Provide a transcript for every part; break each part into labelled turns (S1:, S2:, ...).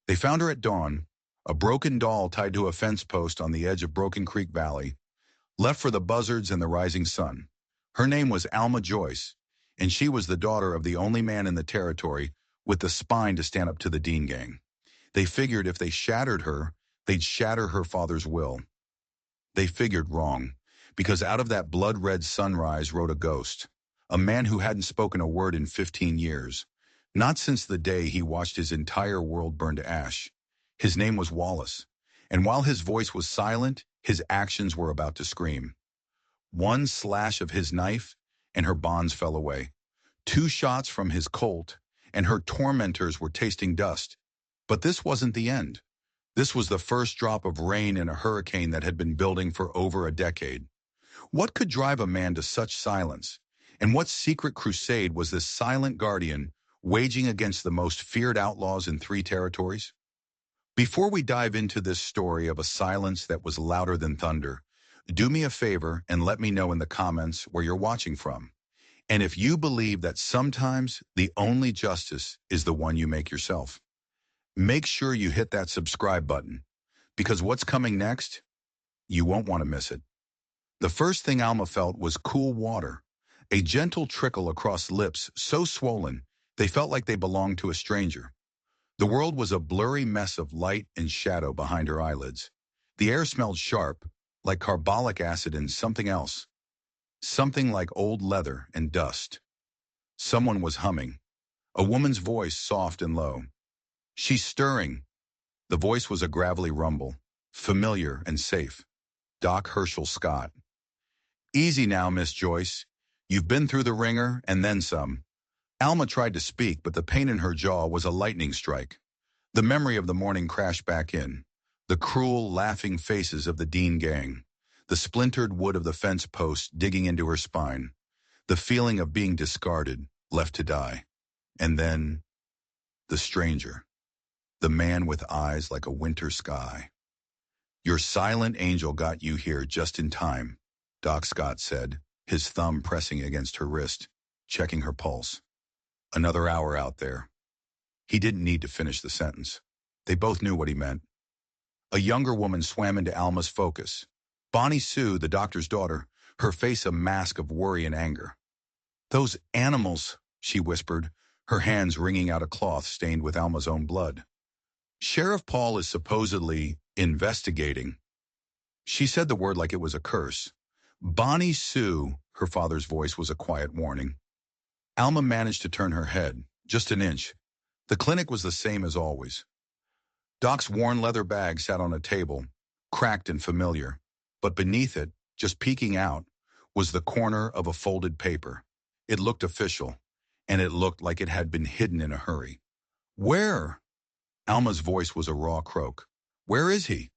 S1: They found her at dawn, a broken doll tied to a fence post on the edge of Broken Creek Valley, left for the buzzards and the rising sun. Her name was Alma Joyce, and she was the daughter of the only man in the territory with the spine to stand up to the Dean gang. They figured if they shattered her, they'd shatter her father's will. They figured wrong, because out of that blood-red sunrise rode a ghost, a man who hadn't spoken a word in 15 years, not since the day he watched his entire world burn to ash. His name was Wallace, and while his voice was silent, his actions were about to scream. One slash of his knife, and her bonds fell away. Two shots from his Colt, and her tormentors were tasting dust. But this wasn't the end. This was the first drop of rain in a hurricane that had been building for over a decade. What could drive a man to such silence? And what secret crusade was this silent guardian waging against the most feared outlaws in 3 territories? Before we dive into this story of a silence that was louder than thunder, do me a favor and let me know in the comments where you're watching from. And if you believe that sometimes the only justice is the one you make yourself. Make sure you hit that subscribe button, because what's coming next, you won't want to miss it. The first thing Alma felt was cool water, a gentle trickle across lips so swollen they felt like they belonged to a stranger. The world was a blurry mess of light and shadow behind her eyelids. The air smelled sharp, like carbolic acid and something else. Something like old leather and dust. Someone was humming, a woman's voice soft and low. "She's stirring." The voice was a gravelly rumble, familiar and safe. Doc Herschel Scott. "Easy now, Miss Joyce. You've been through the ringer and then some." Alma tried to speak, but the pain in her jaw was a lightning strike. The memory of the morning crashed back in. The cruel, laughing faces of the Dean gang. The splintered wood of the fence post digging into her spine. The feeling of being discarded, left to die. And then, the stranger. The man with eyes like a winter sky. "Your silent angel got you here just in time," Doc Scott said, his thumb pressing against her wrist, checking her pulse. "Another hour out there." He didn't need to finish the sentence. They both knew what he meant. A younger woman swam into Alma's focus. Bonnie Sue, the doctor's daughter, her face a mask of worry and anger. "Those animals," she whispered, her hands wringing out a cloth stained with Alma's own blood. "Sheriff Paul is supposedly investigating." She said the word like it was a curse. "Bonnie Sue," her father's voice was a quiet warning. Alma managed to turn her head, just an inch. The clinic was the same as always. Doc's worn leather bag sat on a table, cracked and familiar, but beneath it, just peeking out, was the corner of a folded paper. It looked official, and it looked like it had been hidden in a hurry. "Where?" Alma's voice was a raw croak. "Where is he?"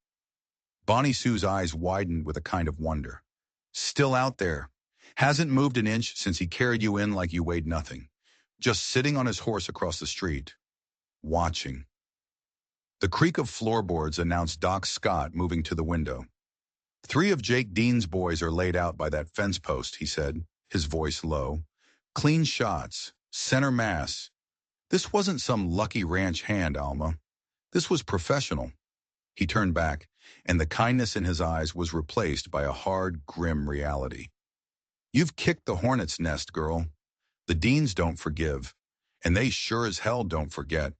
S1: Bonnie Sue's eyes widened with a kind of wonder. "Still out there. Hasn't moved an inch since he carried you in like you weighed nothing. Just sitting on his horse across the street. Watching." The creak of floorboards announced Doc Scott moving to the window. "3 of Jake Dean's boys are laid out by that fence post," he said, his voice low. "Clean shots. Center mass. This wasn't some lucky ranch hand, Alma. This was professional." He turned back, and the kindness in his eyes was replaced by a hard, grim reality. "You've kicked the hornet's nest, girl. The Deans don't forgive, and they sure as hell don't forget."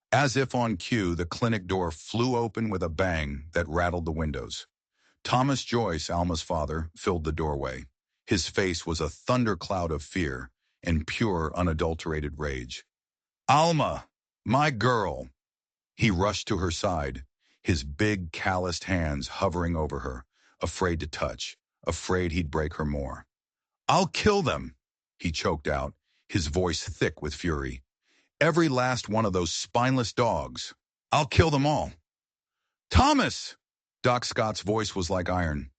S1: As if on cue, the clinic door flew open with a bang that rattled the windows. Thomas Joyce, Alma's father, filled the doorway. His face was a thundercloud of fear and pure, unadulterated rage. "Alma, my girl!" He rushed to her side, his big, calloused hands hovering over her, afraid to touch, afraid he'd break her more. "I'll kill them," he choked out, his voice thick with fury. "Every last one of those spineless dogs. I'll kill them all." "Thomas!" Doc Scott's voice was like iron.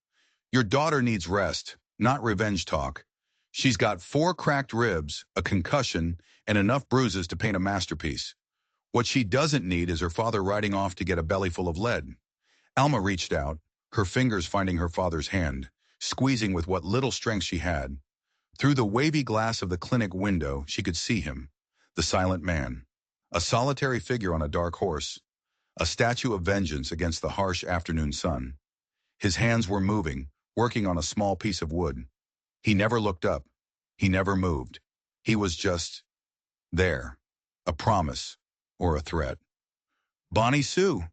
S1: "Your daughter needs rest, not revenge talk. She's got 4 cracked ribs, a concussion, and enough bruises to paint a masterpiece. What she doesn't need is her father riding off to get a belly full of lead." Alma reached out, her fingers finding her father's hand, squeezing with what little strength she had. Through the wavy glass of the clinic window, she could see him, the silent man, a solitary figure on a dark horse. a statue of vengeance against the harsh afternoon sun. His hands were moving, working on a small piece of wood. He never looked up. He never moved. He was just there, a promise or a threat. "Bonnie Sue,"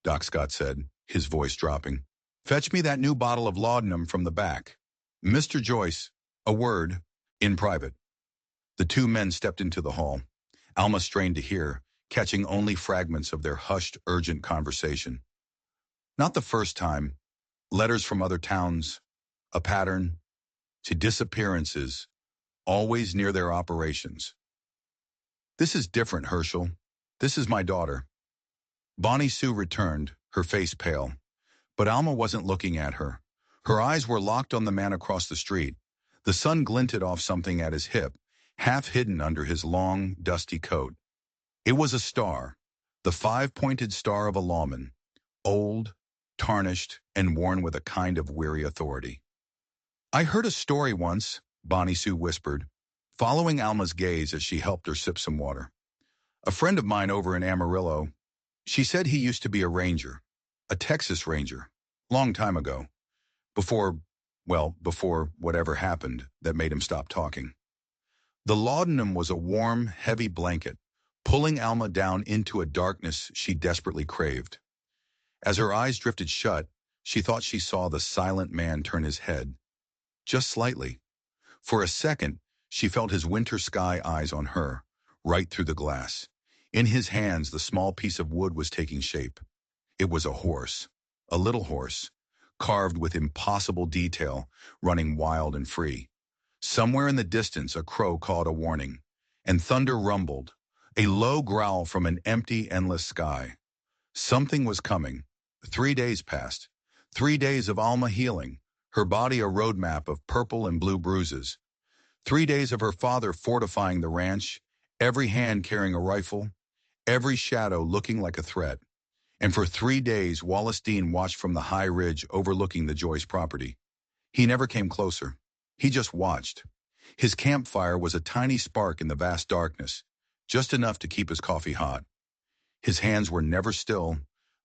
S1: Doc Scott said, his voice dropping. "Fetch me that new bottle of laudanum from the back. Mr. Joyce, a word, in private." The two men stepped into the hall. Alma strained to hear, catching only fragments of their hushed, urgent conversation. Not the first time. Letters from other towns, a pattern, to disappearances, always near their operations. "This is different, Herschel. This is my daughter." Bonnie Sue returned, her face pale. But Alma wasn't looking at her. Her eyes were locked on the man across the street. The sun glinted off something at his hip, half hidden under his long, dusty coat. It was a star, the five-pointed star of a lawman, old, tarnished, and worn with a kind of weary authority. "I heard a story once," Bonnie Sue whispered, following Alma's gaze as she helped her sip some water. "A friend of mine over in Amarillo, she said he used to be a ranger, a Texas ranger, long time ago, before whatever happened that made him stop talking." The laudanum was a warm, heavy blanket, pulling Alma down into a darkness she desperately craved. As her eyes drifted shut, she thought she saw the silent man turn his head, just slightly. For a second, she felt his winter sky eyes on her, right through the glass. In his hands, the small piece of wood was taking shape. It was a horse, a little horse, carved with impossible detail, running wild and free. Somewhere in the distance, a crow called a warning, and thunder rumbled, a low growl from an empty, endless sky. Something was coming. 3 days passed. 3 days of Alma healing, her body a roadmap of purple and blue bruises. 3 days of her father fortifying the ranch, every hand carrying a rifle, every shadow looking like a threat. And for 3 days, Wallace Dean watched from the high ridge overlooking the Joyce property. He never came closer. He just watched. His campfire was a tiny spark in the vast darkness, just enough to keep his coffee hot. His hands were never still,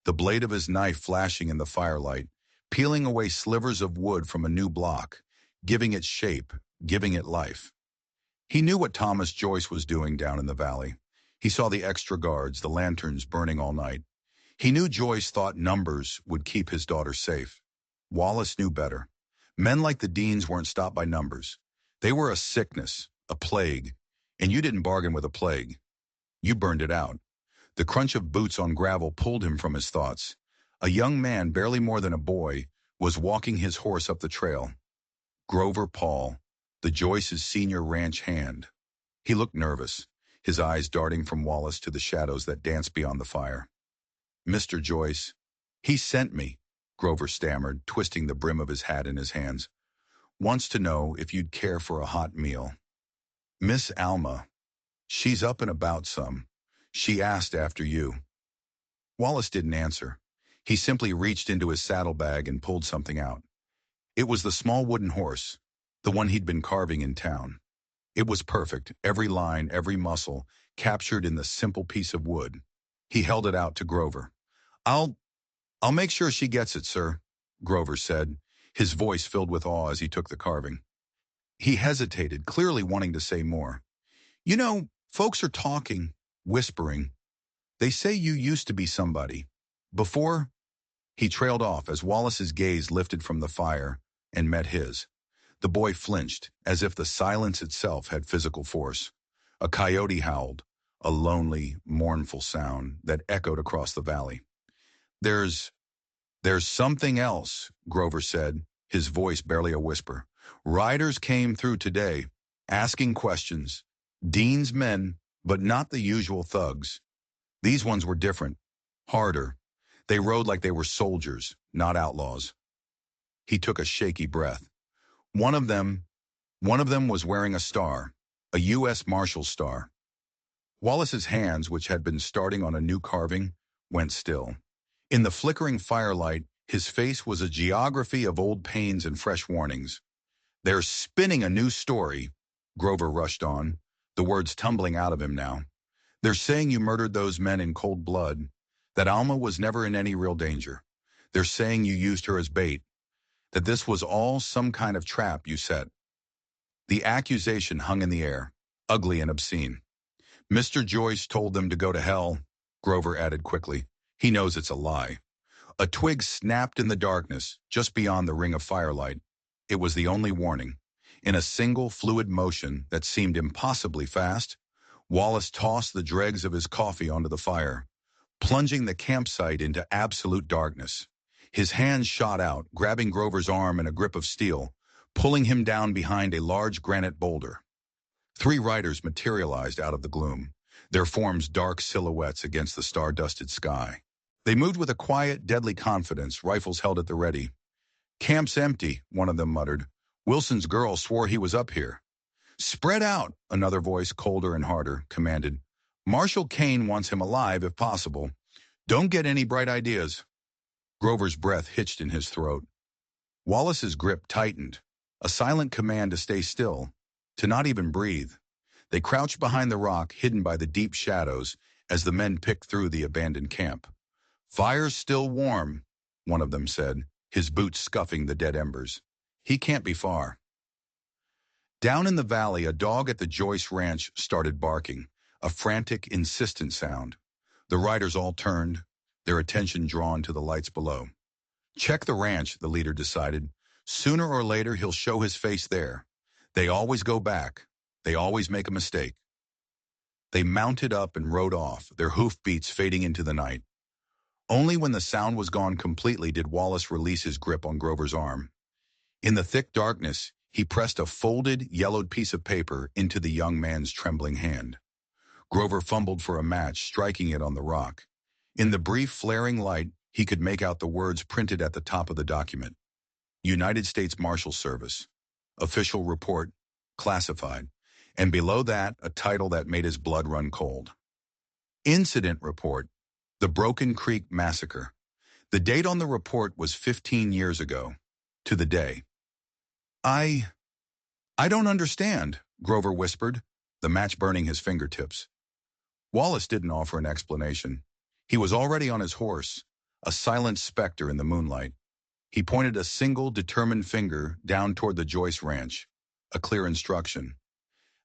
S1: the blade of his knife flashing in the firelight, peeling away slivers of wood from a new block, giving it shape, giving it life. He knew what Thomas Joyce was doing down in the valley. He saw the extra guards, the lanterns burning all night. He knew Joyce thought numbers would keep his daughter safe. Wallace knew better. Men like the Deans weren't stopped by numbers. They were a sickness, a plague, and you didn't bargain with a plague. You burned it out. The crunch of boots on gravel pulled him from his thoughts. A young man, barely more than a boy, was walking his horse up the trail. Grover Paul, the Joyce's senior ranch hand. He looked nervous, his eyes darting from Wallace to the shadows that danced beyond the fire. "Mr. Joyce, he sent me," Grover stammered, twisting the brim of his hat in his hands. "Wants to know if you'd care for a hot meal. Miss Alma, she's up and about some. She asked after you." Wallace didn't answer. He simply reached into his saddlebag and pulled something out. It was the small wooden horse, the one he'd been carving in town. It was perfect, every line, every muscle, captured in the simple piece of wood. He held it out to Grover. I'll make sure she gets it, sir," Grover said, his voice filled with awe as he took the carving. He hesitated, clearly wanting to say more. "You know, folks are talking, whispering. They say you used to be somebody. Before—" He trailed off as Wallace's gaze lifted from the fire and met his. The boy flinched, as if the silence itself had physical force. A coyote howled, a lonely, mournful sound that echoed across the valley. There's something else," Grover said, his voice barely a whisper. "Riders came through today, asking questions. Dean's men, but not the usual thugs. These ones were different, harder. They rode like they were soldiers, not outlaws." He took a shaky breath. One of them was wearing a star, a U.S. Marshal star. Wallace's hands, which had been starting on a new carving, went still. In the flickering firelight, his face was a geography of old pains and fresh warnings. "They're spinning a new story," Grover rushed on, the words tumbling out of him now. "They're saying you murdered those men in cold blood. that Alma was never in any real danger. They're saying you used her as bait, that this was all some kind of trap you set. The accusation hung in the air, ugly and obscene. Mr. Joyce told them to go to hell, Grover added quickly. He knows it's a lie. A twig snapped in the darkness, just beyond the ring of firelight. It was the only warning. In a single fluid motion that seemed impossibly fast, Wallace tossed the dregs of his coffee onto the fire, plunging the campsite into absolute darkness. His hands shot out, grabbing Grover's arm in a grip of steel, pulling him down behind a large granite boulder. 3 riders materialized out of the gloom, their forms dark silhouettes against the star-dusted sky. They moved with a quiet, deadly confidence, rifles held at the ready. "Camp's empty," one of them muttered. "Wilson's girl swore he was up here." "Spread out," another voice, colder and harder, commanded. "Marshal Kane wants him alive if possible. Don't get any bright ideas." Grover's breath hitched in his throat. Wallace's grip tightened, a silent command to stay still, to not even breathe. They crouched behind the rock, hidden by the deep shadows, as the men picked through the abandoned camp. "Fire's still warm," one of them said, his boots scuffing the dead embers. "He can't be far." Down in the valley, a dog at the Joyce Ranch started barking, a frantic, insistent sound. The riders all turned, their attention drawn to the lights below. "Check the ranch," the leader decided. "Sooner or later, he'll show his face there. They always go back. They always make a mistake." They mounted up and rode off, their hoofbeats fading into the night. Only when the sound was gone completely did Wallace release his grip on Grover's arm. In the thick darkness, he pressed a folded, yellowed piece of paper into the young man's trembling hand. Grover fumbled for a match, striking it on the rock. In the brief, flaring light, he could make out the words printed at the top of the document. United States Marshal Service. Official report. Classified. And below that, a title that made his blood run cold. Incident report. The Broken Creek Massacre. The date on the report was 15 years ago. To the day. I don't understand," Grover whispered, the match burning his fingertips. Wallace didn't offer an explanation. He was already on his horse, a silent specter in the moonlight. He pointed a single, determined finger down toward the Joyce Ranch, a clear instruction.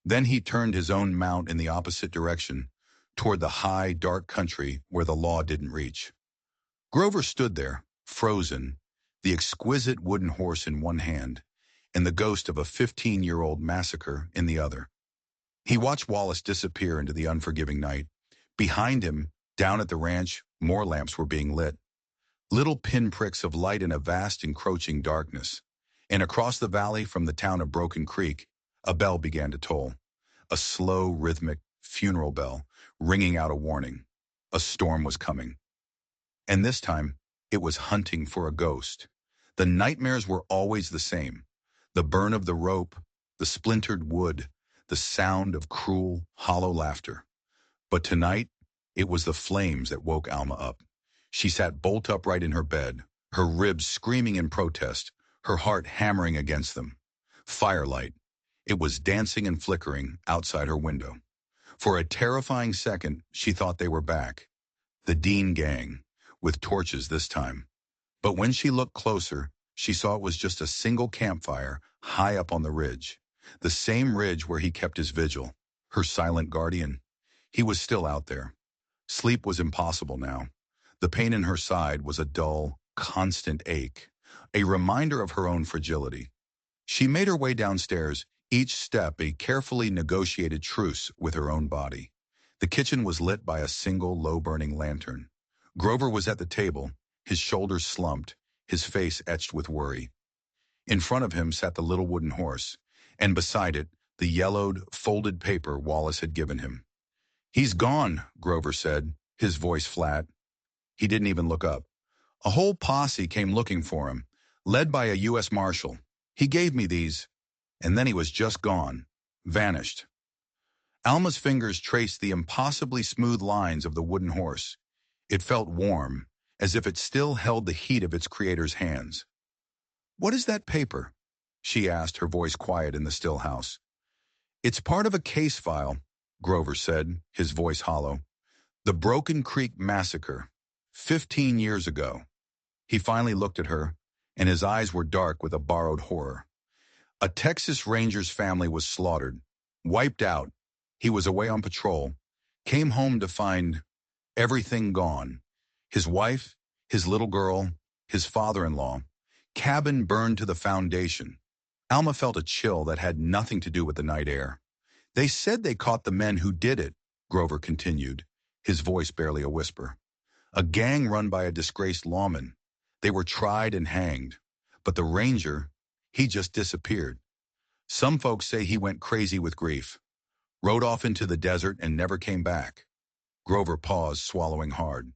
S1: Then he turned his own mount in the opposite direction, toward the high, dark country where the law didn't reach. Grover stood there, frozen, the exquisite wooden horse in one hand, and the ghost of a 15-year-old massacre in the other. He watched Wallace disappear into the unforgiving night. Behind him, down at the ranch, more lamps were being lit. Little pinpricks of light in a vast encroaching darkness. And across the valley from the town of Broken Creek, a bell began to toll. A slow, rhythmic funeral bell, ringing out a warning. A storm was coming. And this time, it was hunting for a ghost. The nightmares were always the same. The burn of the rope, the splintered wood, the sound of cruel, hollow laughter. But tonight, it was the flames that woke Alma up. She sat bolt upright in her bed, her ribs screaming in protest, her heart hammering against them. Firelight. It was dancing and flickering outside her window. For a terrifying second, she thought they were back. The Dean gang, with torches this time. But when she looked closer, she saw it was just a single campfire high up on the ridge. The same ridge where he kept his vigil, her silent guardian. He was still out there. Sleep was impossible now. The pain in her side was a dull, constant ache, a reminder of her own fragility. She made her way downstairs, each step a carefully negotiated truce with her own body. The kitchen was lit by a single low-burning lantern. Grover was at the table, his shoulders slumped, his face etched with worry. In front of him sat the little wooden horse, and beside it, the yellowed, folded paper Wallace had given him. "He's gone," Grover said, his voice flat. He didn't even look up. "A whole posse came looking for him, led by a U.S. Marshal. He gave me these, and then he was just gone, vanished." Alma's fingers traced the impossibly smooth lines of the wooden horse. It felt warm, as if it still held the heat of its creator's hands. "What is that paper?" she asked, her voice quiet in the still house. "It's part of a case file," Grover said, his voice hollow. "The Broken Creek Massacre. 15 years ago. He finally looked at her, and his eyes were dark with a borrowed horror. A Texas Ranger's family was slaughtered, wiped out. He was away on patrol, came home to find everything gone. His wife, his little girl, his father-in-law, cabin burned to the foundation. Alma felt a chill that had nothing to do with the night air. They said they caught the men who did it, Grover continued, his voice barely a whisper. A gang run by a disgraced lawman. They were tried and hanged. But the ranger, he just disappeared. Some folks say he went crazy with grief, rode off into the desert and never came back. Grover paused, swallowing hard.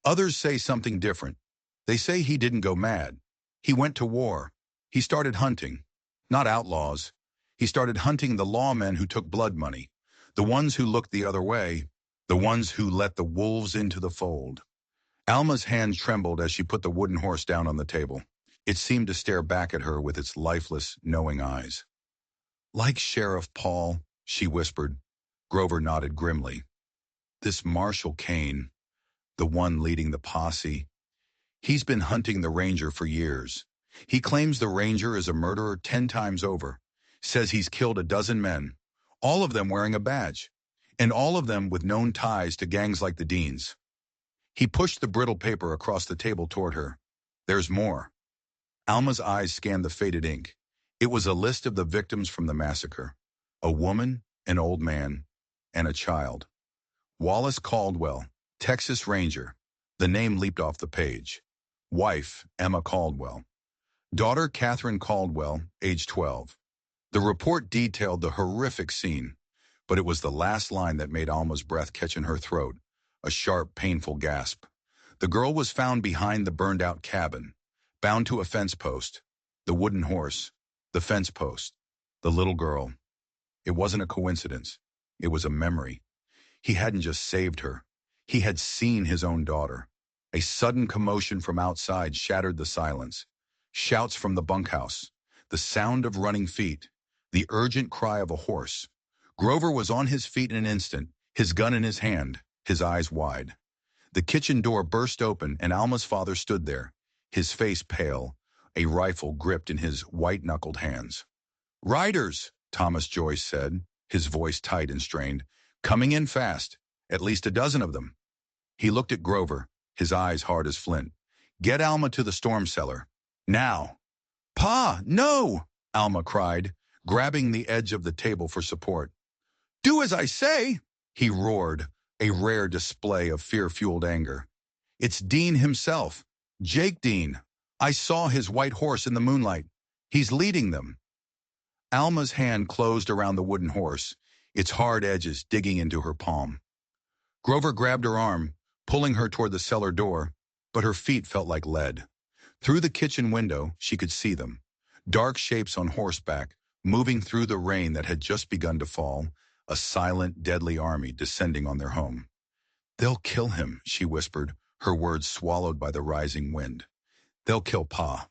S1: Others say something different. They say he didn't go mad. He went to war. He started hunting. Not outlaws. He started hunting the lawmen who took blood money, the ones who looked the other way, the ones who let the wolves into the fold. Alma's hand trembled as she put the wooden horse down on the table. It seemed to stare back at her with its lifeless, knowing eyes. Like Sheriff Paul, she whispered. Grover nodded grimly. This Marshal Kane, the one leading the posse, he's been hunting the ranger for years. He claims the ranger is a murderer 10 times over, says he's killed a dozen men, all of them wearing a badge, and all of them with known ties to gangs like the Deans. He pushed the brittle paper across the table toward her. There's more. Alma's eyes scanned the faded ink. It was a list of the victims from the massacre. A woman, an old man, and a child. Wallace Caldwell, Texas Ranger. The name leaped off the page. Wife, Emma Caldwell. Daughter, Catherine Caldwell, age 12. The report detailed the horrific scene, but it was the last line that made Alma's breath catch in her throat, a sharp, painful gasp. The girl was found behind the burned-out cabin, bound to a fence post. The wooden horse, the fence post, the little girl. It wasn't a coincidence. It was a memory. He hadn't just saved her. He had seen his own daughter. A sudden commotion from outside shattered the silence. Shouts from the bunkhouse, the sound of running feet, the urgent cry of a horse. Grover was on his feet in an instant, his gun in his hand, his eyes wide. The kitchen door burst open and Alma's father stood there, his face pale, a rifle gripped in his white-knuckled hands. "Riders," Thomas Joyce said, his voice tight and strained. "Coming in fast, at least a dozen of them." He looked at Grover, his eyes hard as flint. "Get Alma to the storm cellar. Now." "Pa, no!" Alma cried, grabbing the edge of the table for support. "Do as I say!" he roared, a rare display of fear-fueled anger. "It's Dean himself, Jake Dean. I saw his white horse in the moonlight. He's leading them." Alma's hand closed around the wooden horse, its hard edges digging into her palm. Grover grabbed her arm, pulling her toward the cellar door, but her feet felt like lead. Through the kitchen window, she could see them, dark shapes on horseback, moving through the rain that had just begun to fall, a silent, deadly army descending on their home. "They'll kill him," she whispered, her words swallowed by the rising wind. "They'll kill Pa."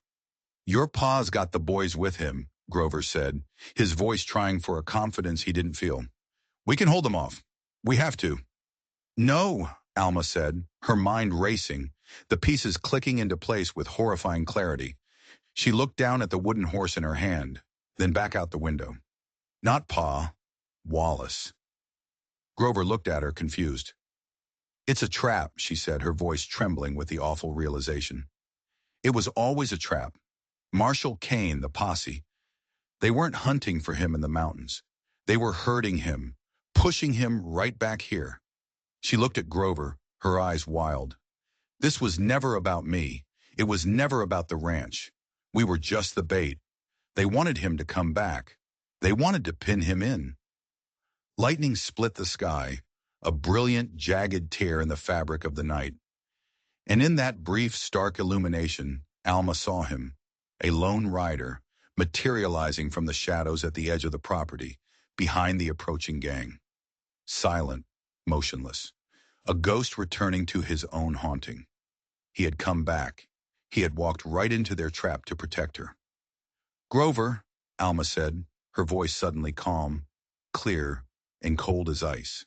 S1: "Your pa's got the boys with him," Grover said, his voice trying for a confidence he didn't feel. "We can hold them off. We have to." "No," Alma said, her mind racing, the pieces clicking into place with horrifying clarity. She looked down at the wooden horse in her hand, then back out the window. "Not Pa. Wallace." Grover looked at her, confused. "It's a trap," she said, her voice trembling with the awful realization. "It was always a trap. Marshal Kane, the posse. They weren't hunting for him in the mountains. They were herding him, pushing him right back here." She looked at Grover, her eyes wild. "This was never about me. It was never about the ranch. We were just the bait. They wanted him to come back. They wanted to pin him in." Lightning split the sky, a brilliant, jagged tear in the fabric of the night. And in that brief, stark illumination, Alma saw him, a lone rider, materializing from the shadows at the edge of the property, behind the approaching gang. Silent, motionless, a ghost returning to his own haunting. He had come back. He had walked right into their trap to protect her. "Grover," Alma said, her voice suddenly calm, clear, and cold as ice.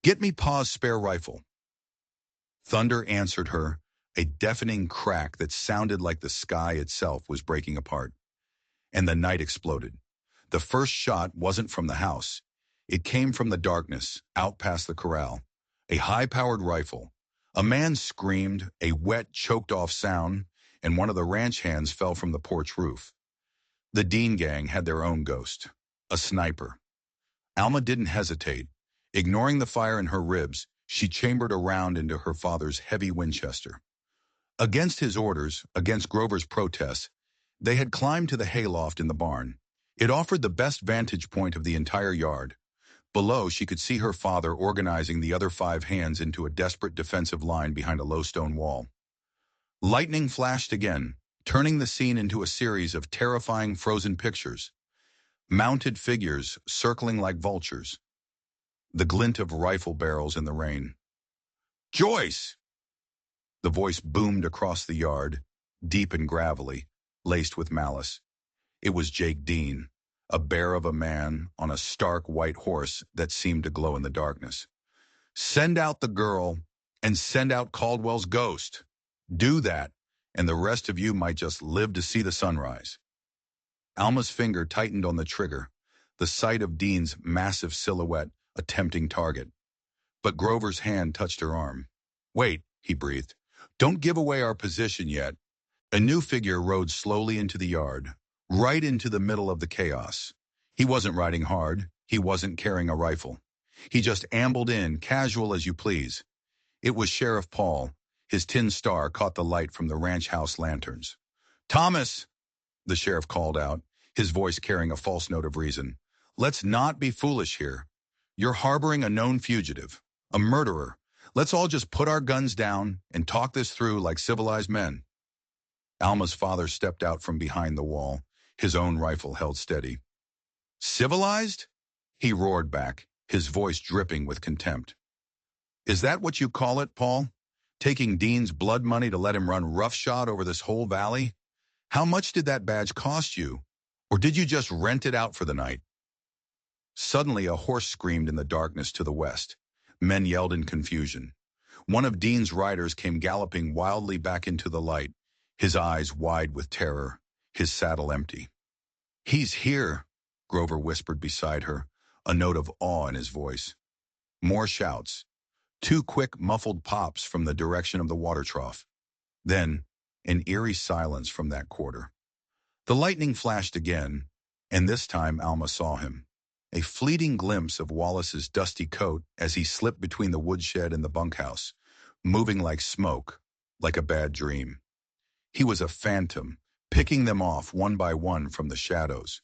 S1: "Get me Pa's spare rifle." Thunder answered her, a deafening crack that sounded like the sky itself was breaking apart. And the night exploded. The first shot wasn't from the house. It came from the darkness, out past the corral. A high-powered rifle. A man screamed, a wet, choked-off sound, and one of the ranch hands fell from the porch roof. The Dean gang had their own ghost, a sniper. Alma didn't hesitate. Ignoring the fire in her ribs, she chambered a round into her father's heavy Winchester. Against his orders, against Grover's protests, they had climbed to the hayloft in the barn. It offered the best vantage point of the entire yard. Below, she could see her father organizing the other 5 hands into a desperate defensive line behind a low stone wall. Lightning flashed again, turning the scene into a series of terrifying frozen pictures. Mounted figures circling like vultures. The glint of rifle barrels in the rain. "Joyce!" The voice boomed across the yard, deep and gravelly, laced with malice. It was Jake Dean, a bear of a man on a stark white horse that seemed to glow in the darkness. "Send out the girl, and send out Caldwell's ghost. Do that, and the rest of you might just live to see the sunrise." Alma's finger tightened on the trigger, the sight of Dean's massive silhouette, a tempting target. But Grover's hand touched her arm. "Wait," he breathed. "Don't give away our position yet." A new figure rode slowly into the yard, right into the middle of the chaos. He wasn't riding hard. He wasn't carrying a rifle. He just ambled in, casual as you please. It was Sheriff Paul. His tin star caught the light from the ranch house lanterns. "Thomas," the sheriff called out, his voice carrying a false note of reason. "Let's not be foolish here. You're harboring a known fugitive, a murderer. Let's all just put our guns down and talk this through like civilized men." Alma's father stepped out from behind the wall, his own rifle held steady. "Civilized?" he roared back, his voice dripping with contempt. "Is that what you call it, Paul? Taking Dean's blood money to let him run roughshod over this whole valley? How much did that badge cost you? Or did you just rent it out for the night?" Suddenly, a horse screamed in the darkness to the west. Men yelled in confusion. One of Dean's riders came galloping wildly back into the light, his eyes wide with terror, his saddle empty. "He's here," Grover whispered beside her, a note of awe in his voice. More shouts. 2 quick, muffled pops from the direction of the water trough. Then, an eerie silence from that quarter. The lightning flashed again, and this time Alma saw him. A fleeting glimpse of Wallace's dusty coat as he slipped between the woodshed and the bunkhouse, moving like smoke, like a bad dream. He was a phantom, picking them off one by one from the shadows.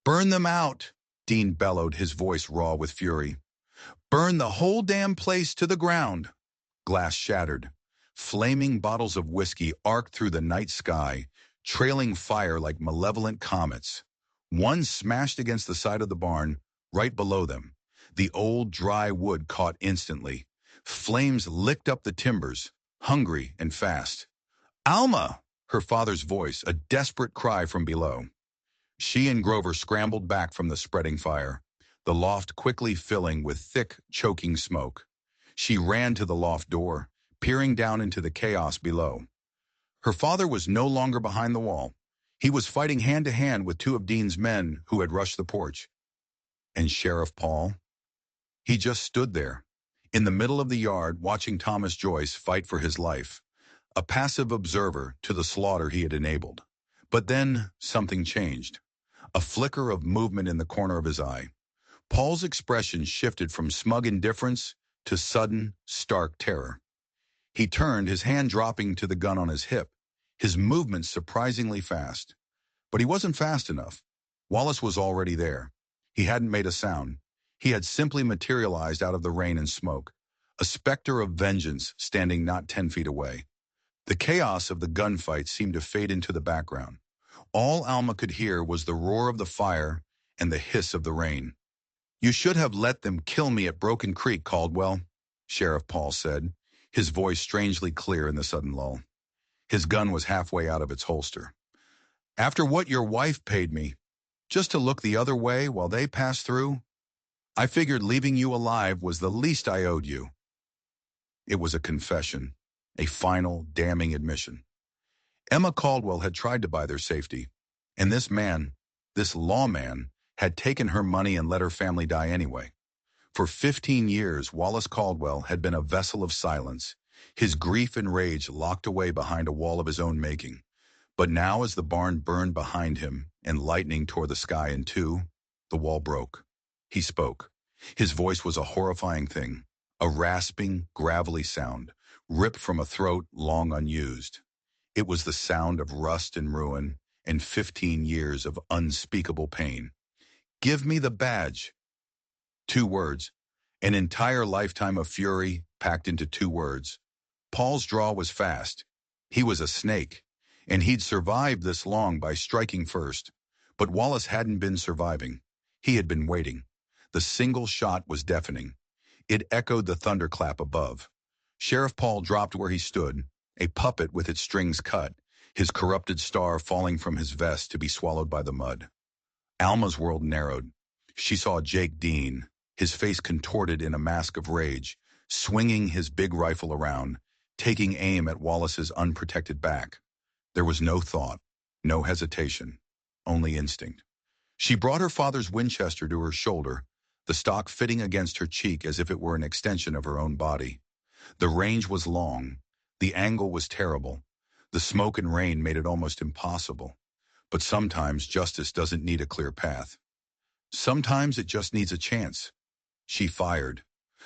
S1: "Burn them out," Dean bellowed, his voice raw with fury. "Burn the whole damn place to the ground." Glass shattered. Flaming bottles of whiskey arced through the night sky, trailing fire like malevolent comets. One smashed against the side of the barn, right below them. The old, dry wood caught instantly. Flames licked up the timbers, hungry and fast. "Alma!" her father's voice, a desperate cry from below. She and Grover scrambled back from the spreading fire, the loft quickly filling with thick, choking smoke. She ran to the loft door, peering down into the chaos below. Her father was no longer behind the wall. He was fighting hand-to-hand with 2 of Dean's men who had rushed the porch. And Sheriff Paul? He just stood there, in the middle of the yard, watching Thomas Joyce fight for his life, a passive observer to the slaughter he had enabled. But then something changed. A flicker of movement in the corner of his eye. Paul's expression shifted from smug indifference to sudden, stark terror. He turned, his hand dropping to the gun on his hip, his movements surprisingly fast. But he wasn't fast enough. Wallace was already there. He hadn't made a sound. He had simply materialized out of the rain and smoke, a specter of vengeance standing not 10 feet away. The chaos of the gunfight seemed to fade into the background. All Alma could hear was the roar of the fire and the hiss of the rain. "You should have let them kill me at Broken Creek, Caldwell," Sheriff Paul said, his voice strangely clear in the sudden lull. His gun was halfway out of its holster. "After what your wife paid me, just to look the other way while they passed through, I figured leaving you alive was the least I owed you." It was a confession, a final, damning admission. Emma Caldwell had tried to buy their safety, and this man, this lawman, had taken her money and let her family die anyway. For 15 years, Wallace Caldwell had been a vessel of silence, his grief and rage locked away behind a wall of his own making. But now as the barn burned behind him and lightning tore the sky in two, the wall broke. He spoke. His voice was a horrifying thing, a rasping, gravelly sound, ripped from a throat long unused. It was the sound of rust and ruin and 15 years of unspeakable pain. "Give me the badge." 2 words. An entire lifetime of fury packed into 2 words. Paul's draw was fast. He was a snake, and he'd survived this long by striking first. But Wallace hadn't been surviving. He had been waiting. The single shot was deafening. It echoed the thunderclap above. Sheriff Paul dropped where he stood, a puppet with its strings cut, his corrupted star falling from his vest to be swallowed by the mud. Alma's world narrowed. She saw Jake Dean, his face contorted in a mask of rage, swinging his big rifle around, taking aim at Wallace's unprotected back. There was no thought, no hesitation, only instinct. She brought her father's Winchester to her shoulder, the stock fitting against her cheek as if it were an extension of her own body. The range was long. The angle was terrible. The smoke and rain made it almost impossible. But sometimes justice doesn't need a clear path. Sometimes it just needs a chance. She fired.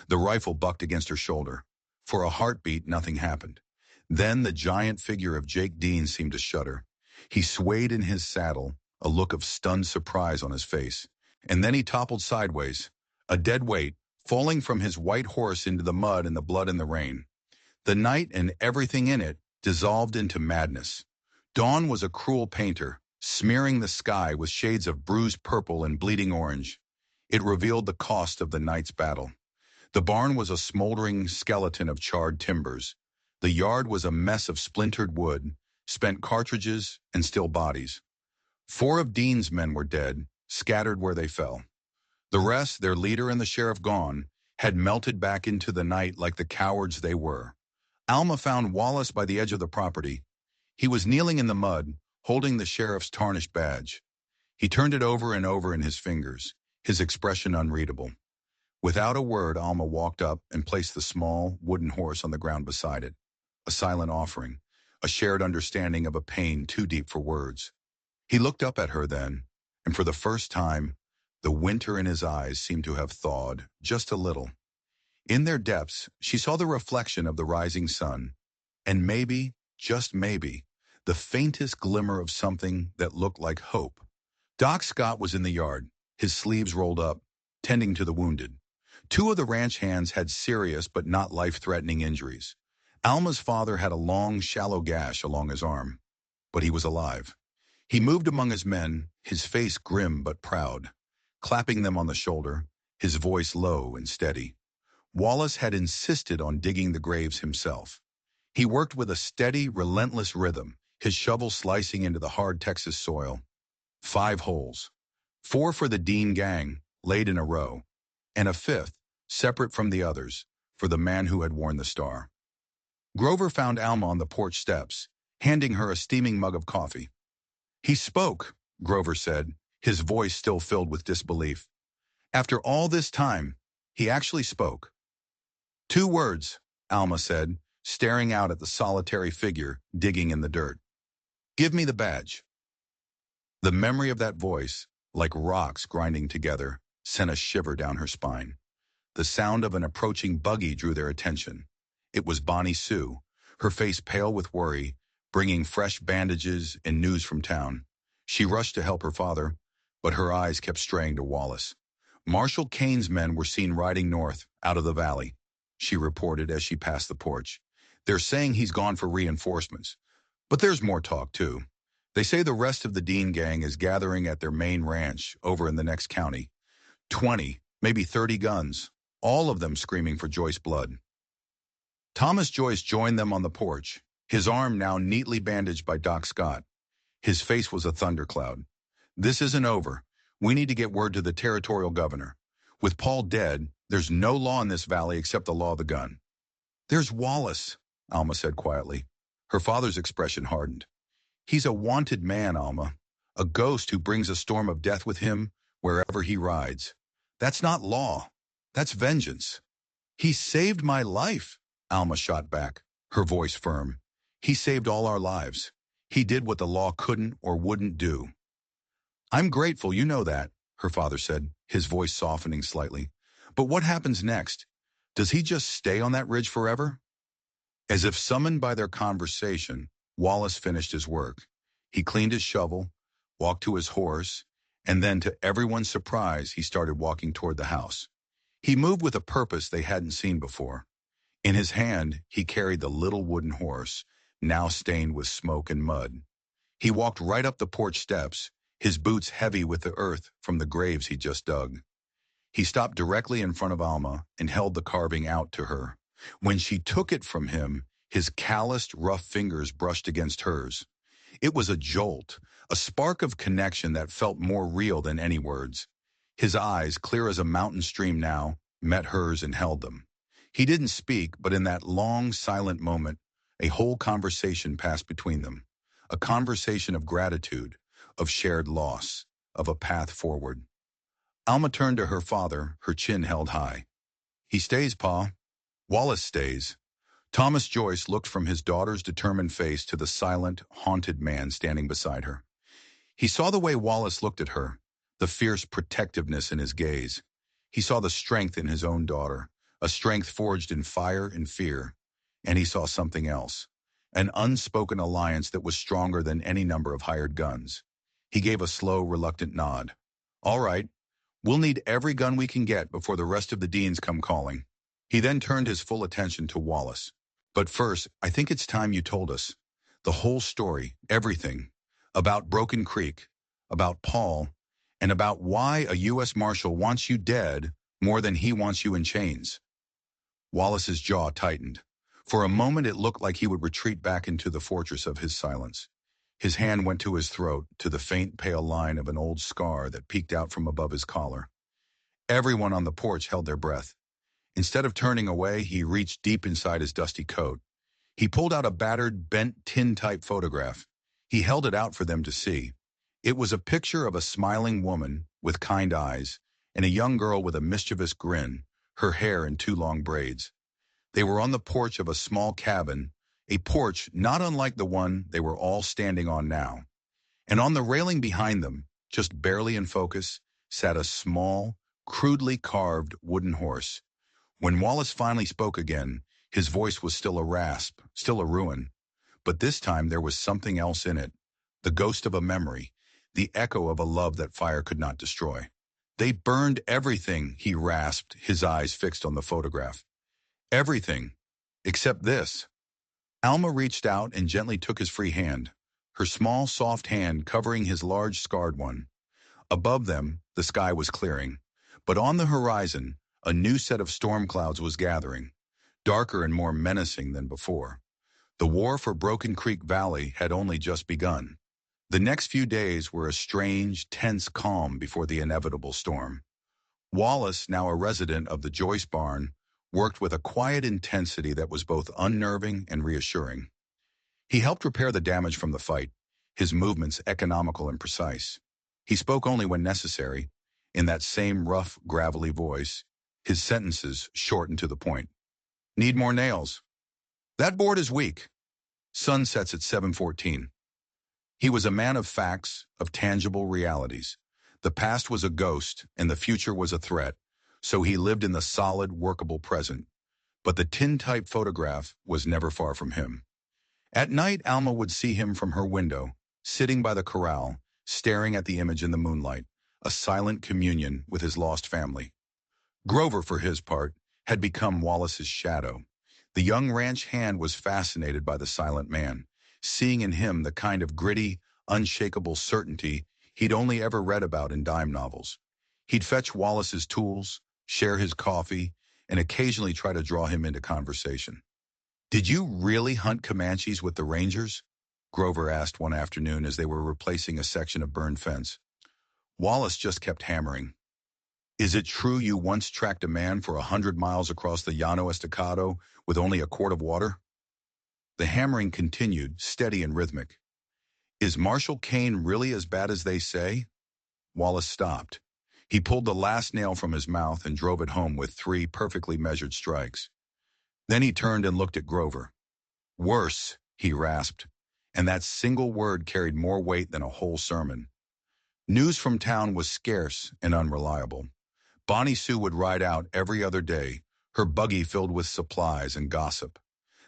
S1: The rifle bucked against her shoulder. For a heartbeat, nothing happened. Then the giant figure of Jake Dean seemed to shudder. He swayed in his saddle, a look of stunned surprise on his face. And then he toppled sideways, a dead weight, falling from his white horse into the mud and the blood and the rain. The night and everything in it dissolved into madness. Dawn was a cruel painter, smearing the sky with shades of bruised purple and bleeding orange. It revealed the cost of the night's battle. The barn was a smoldering skeleton of charred timbers. The yard was a mess of splintered wood, spent cartridges, and still bodies. 4 of Dean's men were dead, scattered where they fell. The rest, their leader and the sheriff gone, had melted back into the night like the cowards they were. Alma found Wallace by the edge of the property. He was kneeling in the mud, holding the sheriff's tarnished badge. He turned it over and over in his fingers, his expression unreadable. Without a word, Alma walked up and placed the small, wooden horse on the ground beside it. A silent offering, a shared understanding of a pain too deep for words. He looked up at her then, and for the first time, the winter in his eyes seemed to have thawed, just a little. In their depths, she saw the reflection of the rising sun, and maybe, just maybe, the faintest glimmer of something that looked like hope. Doc Scott was in the yard, his sleeves rolled up, tending to the wounded. 2 of the ranch hands had serious but not life-threatening injuries. Alma's father had a long, shallow gash along his arm, but he was alive. He moved among his men, his face grim but proud, clapping them on the shoulder, his voice low and steady. Wallace had insisted on digging the graves himself. He worked with a steady, relentless rhythm, his shovel slicing into the hard Texas soil. 5 holes. 4 for the Dean gang, laid in a row, and a 5th, separate from the others, for the man who had worn the star. Grover found Alma on the porch steps, handing her a steaming mug of coffee. "He spoke," Grover said, his voice still filled with disbelief. "After all this time, he actually spoke." 2 words, Alma said, staring out at the solitary figure digging in the dirt. "Give me the badge." The memory of that voice, like rocks grinding together, sent a shiver down her spine. The sound of an approaching buggy drew their attention. It was Bonnie Sue, her face pale with worry, bringing fresh bandages and news from town. She rushed to help her father, but her eyes kept straying to Wallace. "Marshal Kane's men were seen riding north, out of the valley," she reported as she passed the porch. "They're saying he's gone for reinforcements. But there's more talk, too. They say the rest of the Dean gang is gathering at their main ranch over in the next county. 20, maybe 30 guns, all of them screaming for Joyce blood." Thomas Joyce joined them on the porch, his arm now neatly bandaged by Doc Scott. His face was a thundercloud. "This isn't over. We need to get word to the territorial governor. With Paul dead, there's no law in this valley except the law of the gun." There's Wallace, Alma said quietly. Her father's expression hardened. He's a wanted man, Alma. A ghost who brings a storm of death with him wherever he rides. That's not law. That's vengeance. He saved my life, Alma shot back, her voice firm. He saved all our lives. He did what the law couldn't or wouldn't do. I'm grateful, you know that, her father said, his voice softening slightly. But what happens next? Does he just stay on that ridge forever? As if summoned by their conversation, Wallace finished his work. He cleaned his shovel, walked to his horse, and then, to everyone's surprise, he started walking toward the house. He moved with a purpose they hadn't seen before. In his hand, he carried the little wooden horse, now stained with smoke and mud. He walked right up the porch steps, his boots heavy with the earth from the graves he just dug. He stopped directly in front of Alma and held the carving out to her. When she took it from him, his calloused, rough fingers brushed against hers. It was a jolt, a spark of connection that felt more real than any words. His eyes, clear as a mountain stream now, met hers and held them. He didn't speak, but in that long, silent moment, a whole conversation passed between them. A conversation of gratitude, of shared loss, of a path forward. Alma turned to her father, her chin held high. He stays, Pa. Wallace stays. Thomas Joyce looked from his daughter's determined face to the silent, haunted man standing beside her. He saw the way Wallace looked at her, the fierce protectiveness in his gaze. He saw the strength in his own daughter, a strength forged in fire and fear. And he saw something else, an unspoken alliance that was stronger than any number of hired guns. He gave a slow, reluctant nod. All right, we'll need every gun we can get before the rest of the Deans come calling. He then turned his full attention to Wallace. But first, I think it's time you told us. The whole story, everything. About Broken Creek, about Paul, and about why a U.S. Marshal wants you dead more than he wants you in chains. Wallace's jaw tightened. For a moment it looked like he would retreat back into the fortress of his silence. His hand went to his throat, to the faint pale line of an old scar that peeked out from above his collar. Everyone on the porch held their breath. Instead of turning away, he reached deep inside his dusty coat. He pulled out a battered, bent tin-type photograph. He held it out for them to see. It was a picture of a smiling woman with kind eyes and a young girl with a mischievous grin, her hair in two long braids. They were on the porch of a small cabin, a porch not unlike the one they were all standing on now. And on the railing behind them, just barely in focus, sat a small, crudely carved wooden horse. When Wallace finally spoke again, his voice was still a rasp, still a ruin. But this time there was something else in it, the ghost of a memory, the echo of a love that fire could not destroy. They burned everything, he rasped, his eyes fixed on the photograph. Everything, except this. Alma reached out and gently took his free hand, her small, soft hand covering his large, scarred one. Above them, the sky was clearing, but on the horizon, a new set of storm clouds was gathering, darker and more menacing than before. The war for Broken Creek Valley had only just begun. The next few days were a strange, tense calm before the inevitable storm. Wallace, now a resident of the Joyce barn, worked with a quiet intensity that was both unnerving and reassuring. He helped repair the damage from the fight, his movements economical and precise. He spoke only when necessary, in that same rough, gravelly voice, his sentences short and to the point. Need more nails. That board is weak. Sun sets at 7:14. He was a man of facts, of tangible realities. The past was a ghost, and the future was a threat, so he lived in the solid, workable present. But the tin-type photograph was never far from him. At night, Alma would see him from her window, sitting by the corral, staring at the image in the moonlight, a silent communion with his lost family. Grover, for his part, had become Wallace's shadow. The young ranch hand was fascinated by the silent man, seeing in him the kind of gritty, unshakable certainty he'd only ever read about in dime novels. He'd fetch Wallace's tools, share his coffee, and occasionally try to draw him into conversation. Did you really hunt Comanches with the Rangers? Grover asked one afternoon as they were replacing a section of burned fence. Wallace just kept hammering. Is it true you once tracked a man for 100 miles across the Llano Estacado with only a quart of water? The hammering continued, steady and rhythmic. Is Marshal Kane really as bad as they say? Wallace stopped. He pulled the last nail from his mouth and drove it home with 3 perfectly measured strikes. Then he turned and looked at Grover. Worse, he rasped, and that single word carried more weight than a whole sermon. News from town was scarce and unreliable. Bonnie Sue would ride out every other day, her buggy filled with supplies and gossip.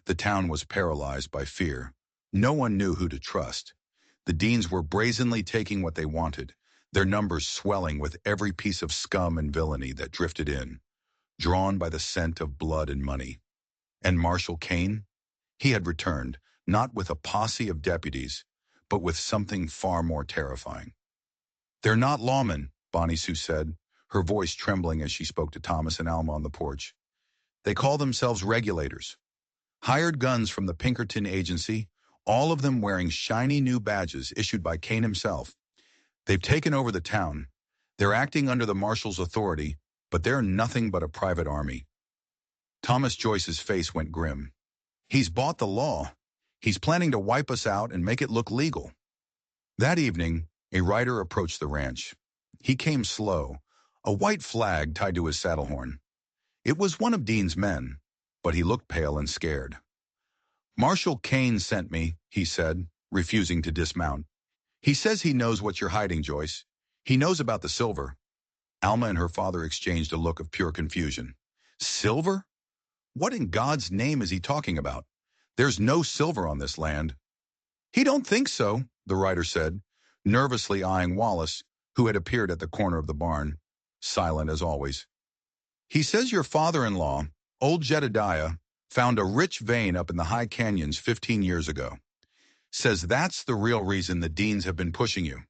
S1: The town was paralyzed by fear. No one knew who to trust. The Deans were brazenly taking what they wanted, their numbers swelling with every piece of scum and villainy that drifted in, drawn by the scent of blood and money. And Marshal Kane? He had returned, not with a posse of deputies, but with something far more terrifying. They're not lawmen, Bonnie Sue said, her voice trembling as she spoke to Thomas and Alma on the porch. They call themselves regulators. Hired guns from the Pinkerton agency, all of them wearing shiny new badges issued by Kane himself. They've taken over the town. They're acting under the marshal's authority, but they're nothing but a private army. Thomas Joyce's face went grim. He's bought the law. He's planning to wipe us out and make it look legal. That evening, a rider approached the ranch. He came slow, a white flag tied to his saddle horn. It was one of Dean's men, but he looked pale and scared. Marshal Kane sent me, he said, refusing to dismount. He says he knows what you're hiding, Joyce. He knows about the silver. Alma and her father exchanged a look of pure confusion. Silver? What in God's name is he talking about? There's no silver on this land. He don't think so, the rider said, nervously eyeing Wallace, who had appeared at the corner of the barn, silent as always. He says your father-in-law, old Jedediah, found a rich vein up in the high canyons 15 years ago. Says that's the real reason the Deans have been pushing you.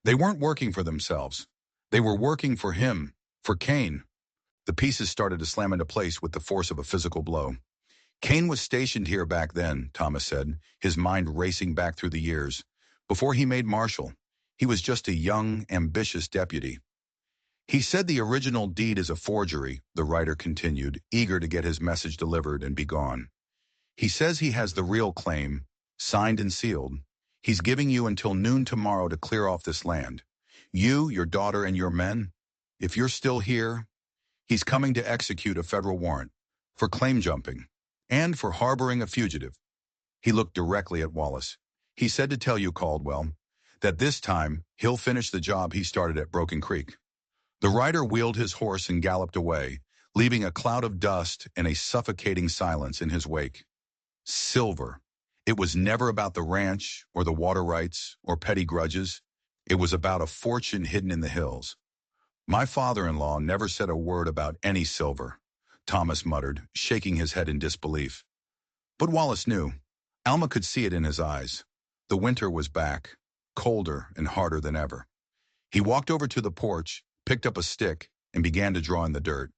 S1: They weren't working for themselves. They were working for him, for Kane. The pieces started to slam into place with the force of a physical blow. Kane was stationed here back then, Thomas said, his mind racing back through the years. Before he made marshal, he was just a young, ambitious deputy. He said the original deed is a forgery, the writer continued, eager to get his message delivered and be gone. He says he has the real claim, signed and sealed. He's giving you until noon tomorrow to clear off this land. You, your daughter, and your men. If you're still here, he's coming to execute a federal warrant for claim jumping and for harboring a fugitive. He looked directly at Wallace. He said to tell you, Caldwell, that this time he'll finish the job he started at Broken Creek. The rider wheeled his horse and galloped away, leaving a cloud of dust and a suffocating silence in his wake. Silver. It was never about the ranch or the water rights or petty grudges. It was about a fortune hidden in the hills. My father-in-law never said a word about any silver, Thomas muttered, shaking his head in disbelief. But Wallace knew. Alma could see it in his eyes. The winter was back, colder and harder than ever. He walked over to the porch, picked up a stick, and began to draw in the dirt.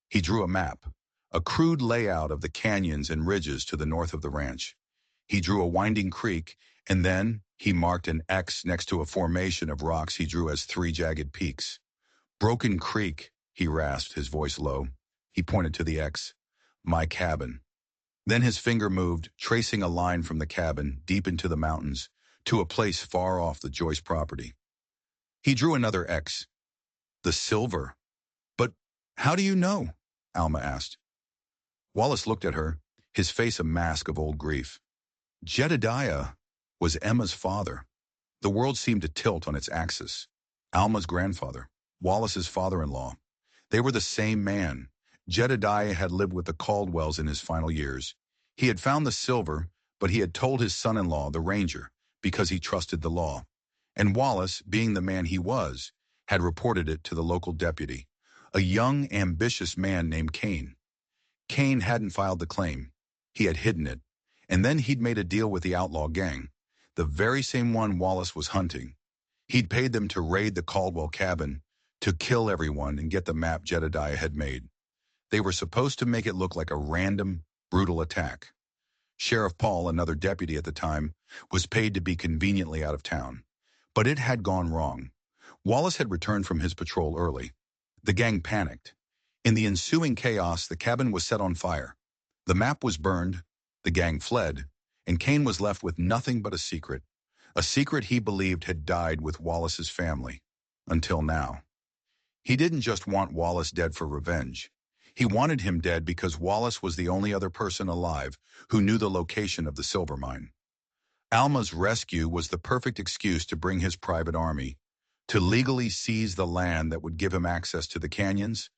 S1: He drew a map, a crude layout of the canyons and ridges to the north of the ranch. He drew a winding creek, and then he marked an X next to a formation of rocks he drew as 3 jagged peaks. Broken Creek, he rasped, his voice low. He pointed to the X. My cabin. Then his finger moved, tracing a line from the cabin deep into the mountains to a place far off the Joyce property. He drew another X. The silver. But how do you know? Alma asked. Wallace looked at her, his face a mask of old grief. Jedediah was Emma's father. The world seemed to tilt on its axis. Alma's grandfather, Wallace's father-in-law. They were the same man. Jedediah had lived with the Caldwells in his final years. He had found the silver, but he had told his son-in-law, the ranger, because he trusted the law. And Wallace, being the man he was, had reported it to the local deputy, a young, ambitious man named Kane. Kane hadn't filed the claim. He had hidden it. And then he'd made a deal with the outlaw gang, the very same one Wallace was hunting. He'd paid them to raid the Caldwell cabin, to kill everyone and get the map Jedediah had made. They were supposed to make it look like a random, brutal attack. Sheriff Paul, another deputy at the time, was paid to be conveniently out of town. But it had gone wrong. Wallace had returned from his patrol early. The gang panicked. In the ensuing chaos, the cabin was set on fire. The map was burned, the gang fled, and Kane was left with nothing but a secret he believed had died with Wallace's family. Until now. He didn't just want Wallace dead for revenge. He wanted him dead because Wallace was the only other person alive who knew the location of the silver mine. Alma's rescue was the perfect excuse to bring his private army, to legally seize the land that would give him access to the canyons,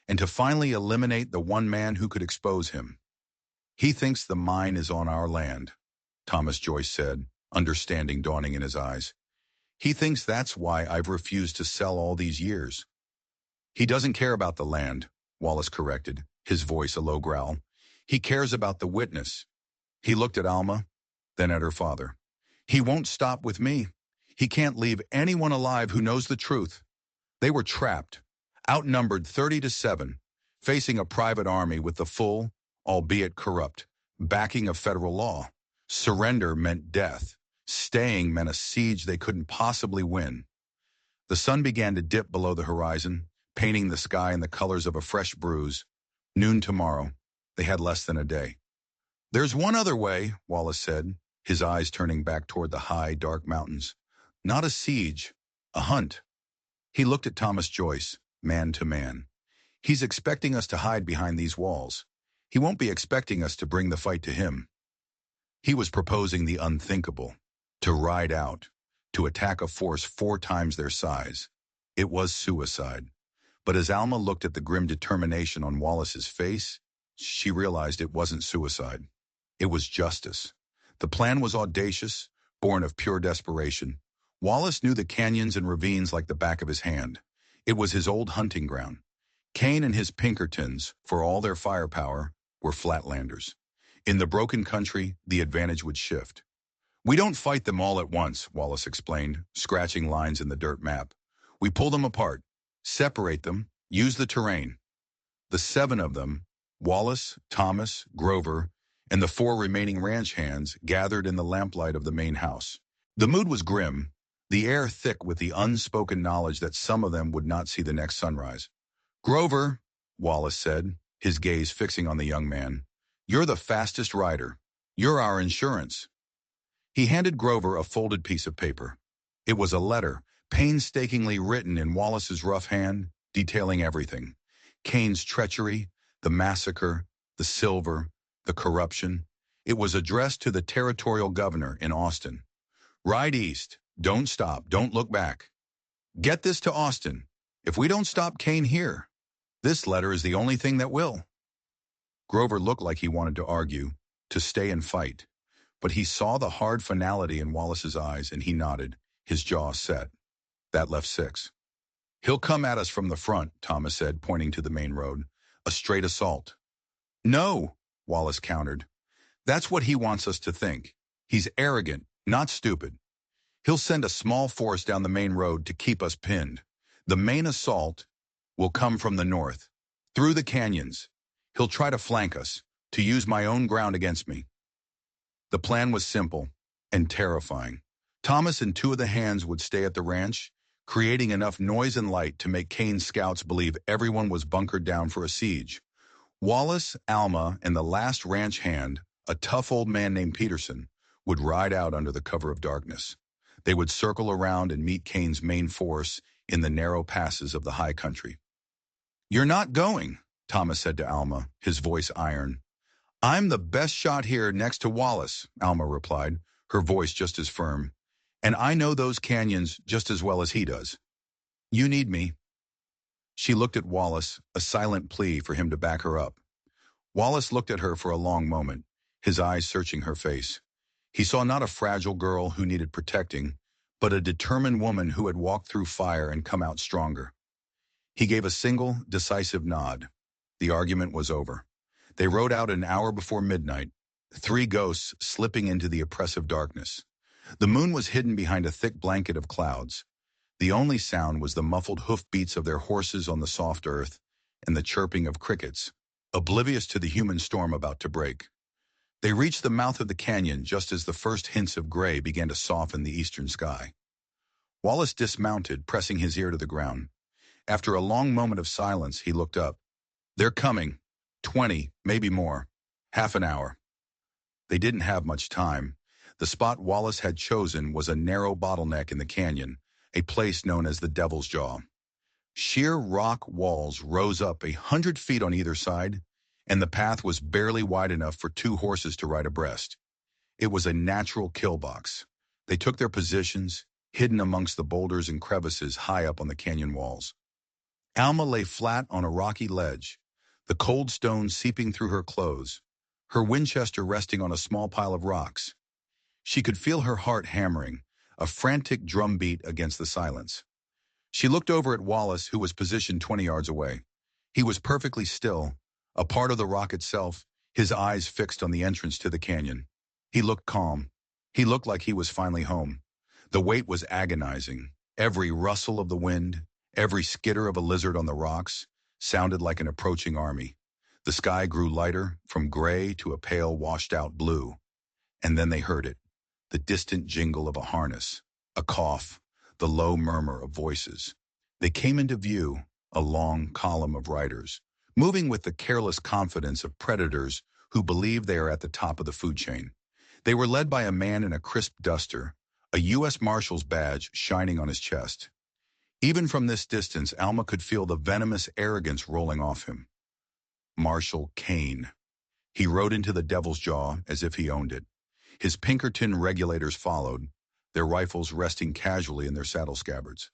S1: and to finally eliminate the one man who could expose him. He thinks the mine is on our land, Thomas Joyce said, understanding dawning in his eyes. He thinks that's why I've refused to sell all these years. He doesn't care about the land, Wallace corrected, his voice a low growl. He cares about the witness. He looked at Alma, then at her father. He won't stop with me. He can't leave anyone alive who knows the truth. They were trapped, outnumbered 30-7, facing a private army with the full, albeit corrupt, backing of federal law. Surrender meant death. Staying meant a siege they couldn't possibly win. The sun began to dip below the horizon, painting the sky in the colors of a fresh bruise. Noon tomorrow. They had less than a day. There's one other way, Wallace said, his eyes turning back toward the high, dark mountains. Not a siege, a hunt. He looked at Thomas Joyce, man to man. He's expecting us to hide behind these walls. He won't be expecting us to bring the fight to him. He was proposing the unthinkable, to ride out, to attack a force 4 times their size. It was suicide. But as Alma looked at the grim determination on Wallace's face, she realized it wasn't suicide. It was justice. The plan was audacious, born of pure desperation. Wallace knew the canyons and ravines like the back of his hand. It was his old hunting ground. Kane and his Pinkertons, for all their firepower, were flatlanders. In the broken country, the advantage would shift. We don't fight them all at once, Wallace explained, scratching lines in the dirt map. We pull them apart, separate them, use the terrain. The 7 of them, Wallace, Thomas, Grover, and the 4 remaining ranch hands gathered in the lamplight of the main house. The mood was grim, the air thick with the unspoken knowledge that some of them would not see the next sunrise. Grover, Wallace said, his gaze fixing on the young man, you're the fastest rider. You're our insurance. He handed Grover a folded piece of paper. It was a letter, painstakingly written in Wallace's rough hand, detailing everything. Kane's treachery, the massacre, the silver, the corruption. It was addressed to the territorial governor in Austin. Ride east. Don't stop. Don't look back. Get this to Austin. If we don't stop Kane here, this letter is the only thing that will. Grover looked like he wanted to argue, to stay and fight. But he saw the hard finality in Wallace's eyes, and he nodded, his jaw set. That left 6. He'll come at us from the front, Thomas said, pointing to the main road. A straight assault. No, Wallace countered. That's what he wants us to think. He's arrogant, not stupid. He'll send a small force down the main road to keep us pinned. The main assault will come from the north, through the canyons. He'll try to flank us, to use my own ground against me. The plan was simple and terrifying. Thomas and 2 of the hands would stay at the ranch, creating enough noise and light to make Kane's scouts believe everyone was bunkered down for a siege. Wallace, Alma, and the last ranch hand, a tough old man named Peterson, would ride out under the cover of darkness. They would circle around and meet Kane's main force in the narrow passes of the high country. You're not going, Thomas said to Alma, his voice iron. I'm the best shot here next to Wallace, Alma replied, her voice just as firm. And I know those canyons just as well as he does. You need me. She looked at Wallace, a silent plea for him to back her up. Wallace looked at her for a long moment, his eyes searching her face. He saw not a fragile girl who needed protecting, but a determined woman who had walked through fire and come out stronger. He gave a single, decisive nod. The argument was over. They rode out an hour before midnight, 3 ghosts slipping into the oppressive darkness. The moon was hidden behind a thick blanket of clouds. The only sound was the muffled hoofbeats of their horses on the soft earth and the chirping of crickets, oblivious to the human storm about to break. They reached the mouth of the canyon just as the first hints of gray began to soften the eastern sky. Wallace dismounted, pressing his ear to the ground. After a long moment of silence, he looked up. They're coming. 20, maybe more. Half an hour. They didn't have much time. The spot Wallace had chosen was a narrow bottleneck in the canyon, a place known as the Devil's Jaw. Sheer rock walls rose up 100 feet on either side, and the path was barely wide enough for two horses to ride abreast. It was a natural kill box. They took their positions, hidden amongst the boulders and crevices high up on the canyon walls. Alma lay flat on a rocky ledge, the cold stone seeping through her clothes, her Winchester resting on a small pile of rocks. She could feel her heart hammering, a frantic drumbeat against the silence. She looked over at Wallace, who was positioned 20 yards away. He was perfectly still, a part of the rock itself, his eyes fixed on the entrance to the canyon. He looked calm. He looked like he was finally home. The wait was agonizing. Every rustle of the wind, every skitter of a lizard on the rocks, sounded like an approaching army. The sky grew lighter, from gray to a pale washed-out blue. And then they heard it, the distant jingle of a harness, a cough, the low murmur of voices. They came into view, a long column of riders, moving with the careless confidence of predators who believe they are at the top of the food chain. They were led by a man in a crisp duster, a U.S. Marshal's badge shining on his chest. Even from this distance, Alma could feel the venomous arrogance rolling off him. Marshal Kane. He rode into the Devil's Jaw as if he owned it. His Pinkerton regulators followed, their rifles resting casually in their saddle scabbards.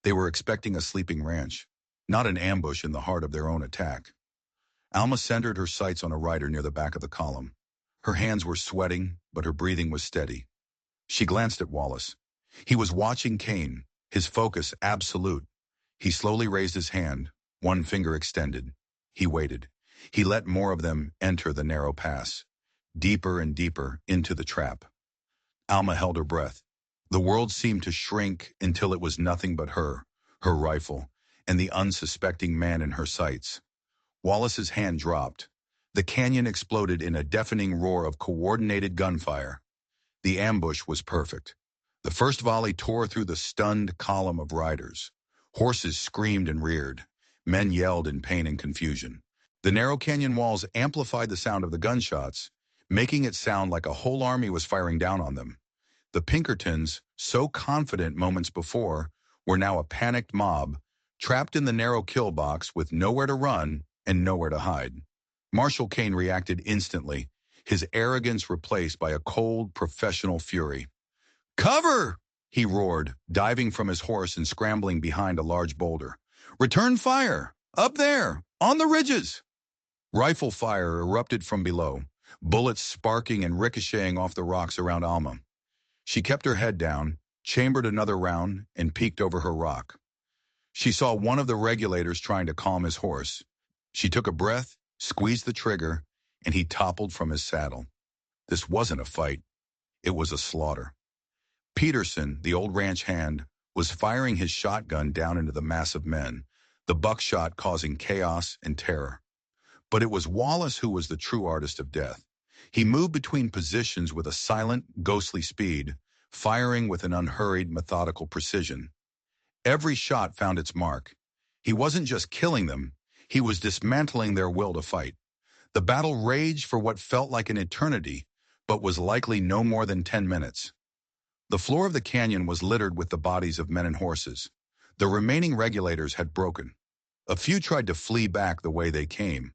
S1: They were expecting a sleeping ranch, not an ambush in the heart of their own attack. Alma centered her sights on a rider near the back of the column. Her hands were sweating, but her breathing was steady. She glanced at Wallace. He was watching Kane, his focus absolute. He slowly raised his hand, one finger extended. He waited. He let more of them enter the narrow pass, deeper and deeper into the trap. Alma held her breath. The world seemed to shrink until it was nothing but her rifle, and the unsuspecting man in her sights. Wallace's hand dropped. The canyon exploded in a deafening roar of coordinated gunfire. The ambush was perfect. The first volley tore through the stunned column of riders. Horses screamed and reared. Men yelled in pain and confusion. The narrow canyon walls amplified the sound of the gunshots, making it sound like a whole army was firing down on them. The Pinkertons, so confident moments before, were now a panicked mob, trapped in the narrow kill box with nowhere to run and nowhere to hide. Marshal Kane reacted instantly, his arrogance replaced by a cold, professional fury. "Cover!" he roared, diving from his horse and scrambling behind a large boulder. "Return fire! Up there! On the ridges!" Rifle fire erupted from below, bullets sparking and ricocheting off the rocks around Alma. She kept her head down, chambered another round, and peeked over her rock. She saw one of the regulators trying to calm his horse. She took a breath, squeezed the trigger, and he toppled from his saddle. This wasn't a fight. It was a slaughter. Peterson, the old ranch hand, was firing his shotgun down into the mass of men, the buckshot causing chaos and terror. But it was Wallace who was the true artist of death. He moved between positions with a silent, ghostly speed, firing with an unhurried, methodical precision. Every shot found its mark. He wasn't just killing them, he was dismantling their will to fight. The battle raged for what felt like an eternity, but was likely no more than 10 minutes. The floor of the canyon was littered with the bodies of men and horses. The remaining regulators had broken. A few tried to flee back the way they came,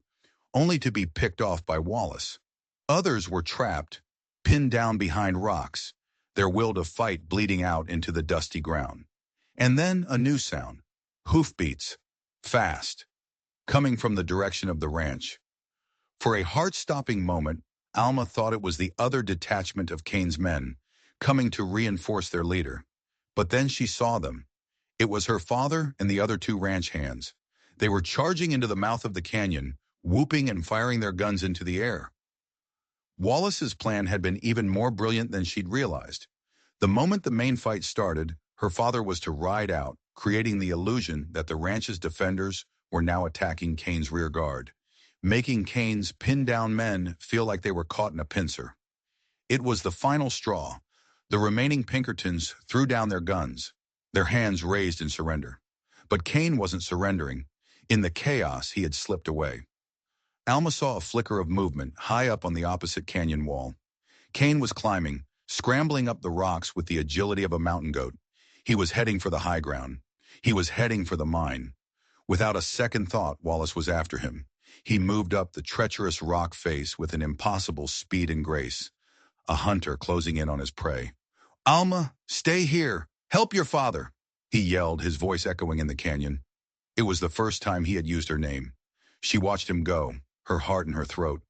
S1: only to be picked off by Wallace. Others were trapped, pinned down behind rocks, their will to fight bleeding out into the dusty ground. And then a new sound, hoofbeats, fast, coming from the direction of the ranch. For a heart-stopping moment, Alma thought it was the other detachment of Kane's men, coming to reinforce their leader. But then she saw them. It was her father and the other two ranch hands. They were charging into the mouth of the canyon, whooping and firing their guns into the air. Wallace's plan had been even more brilliant than she'd realized. The moment the main fight started, her father was to ride out, creating the illusion that the ranch's defenders were now attacking Kane's rear guard, making Kane's pinned-down men feel like they were caught in a pincer. It was the final straw. The remaining Pinkertons threw down their guns, their hands raised in surrender. But Kane wasn't surrendering. In the chaos, he had slipped away. Alma saw a flicker of movement high up on the opposite canyon wall. Kane was climbing, scrambling up the rocks with the agility of a mountain goat. He was heading for the high ground. He was heading for the mine. Without a second thought, Wallace was after him. He moved up the treacherous rock face with an impossible speed and grace, a hunter closing in on his prey. "Alma, stay here! Help your father!" he yelled, his voice echoing in the canyon. It was the first time he had used her name. She watched him go, her heart in her throat.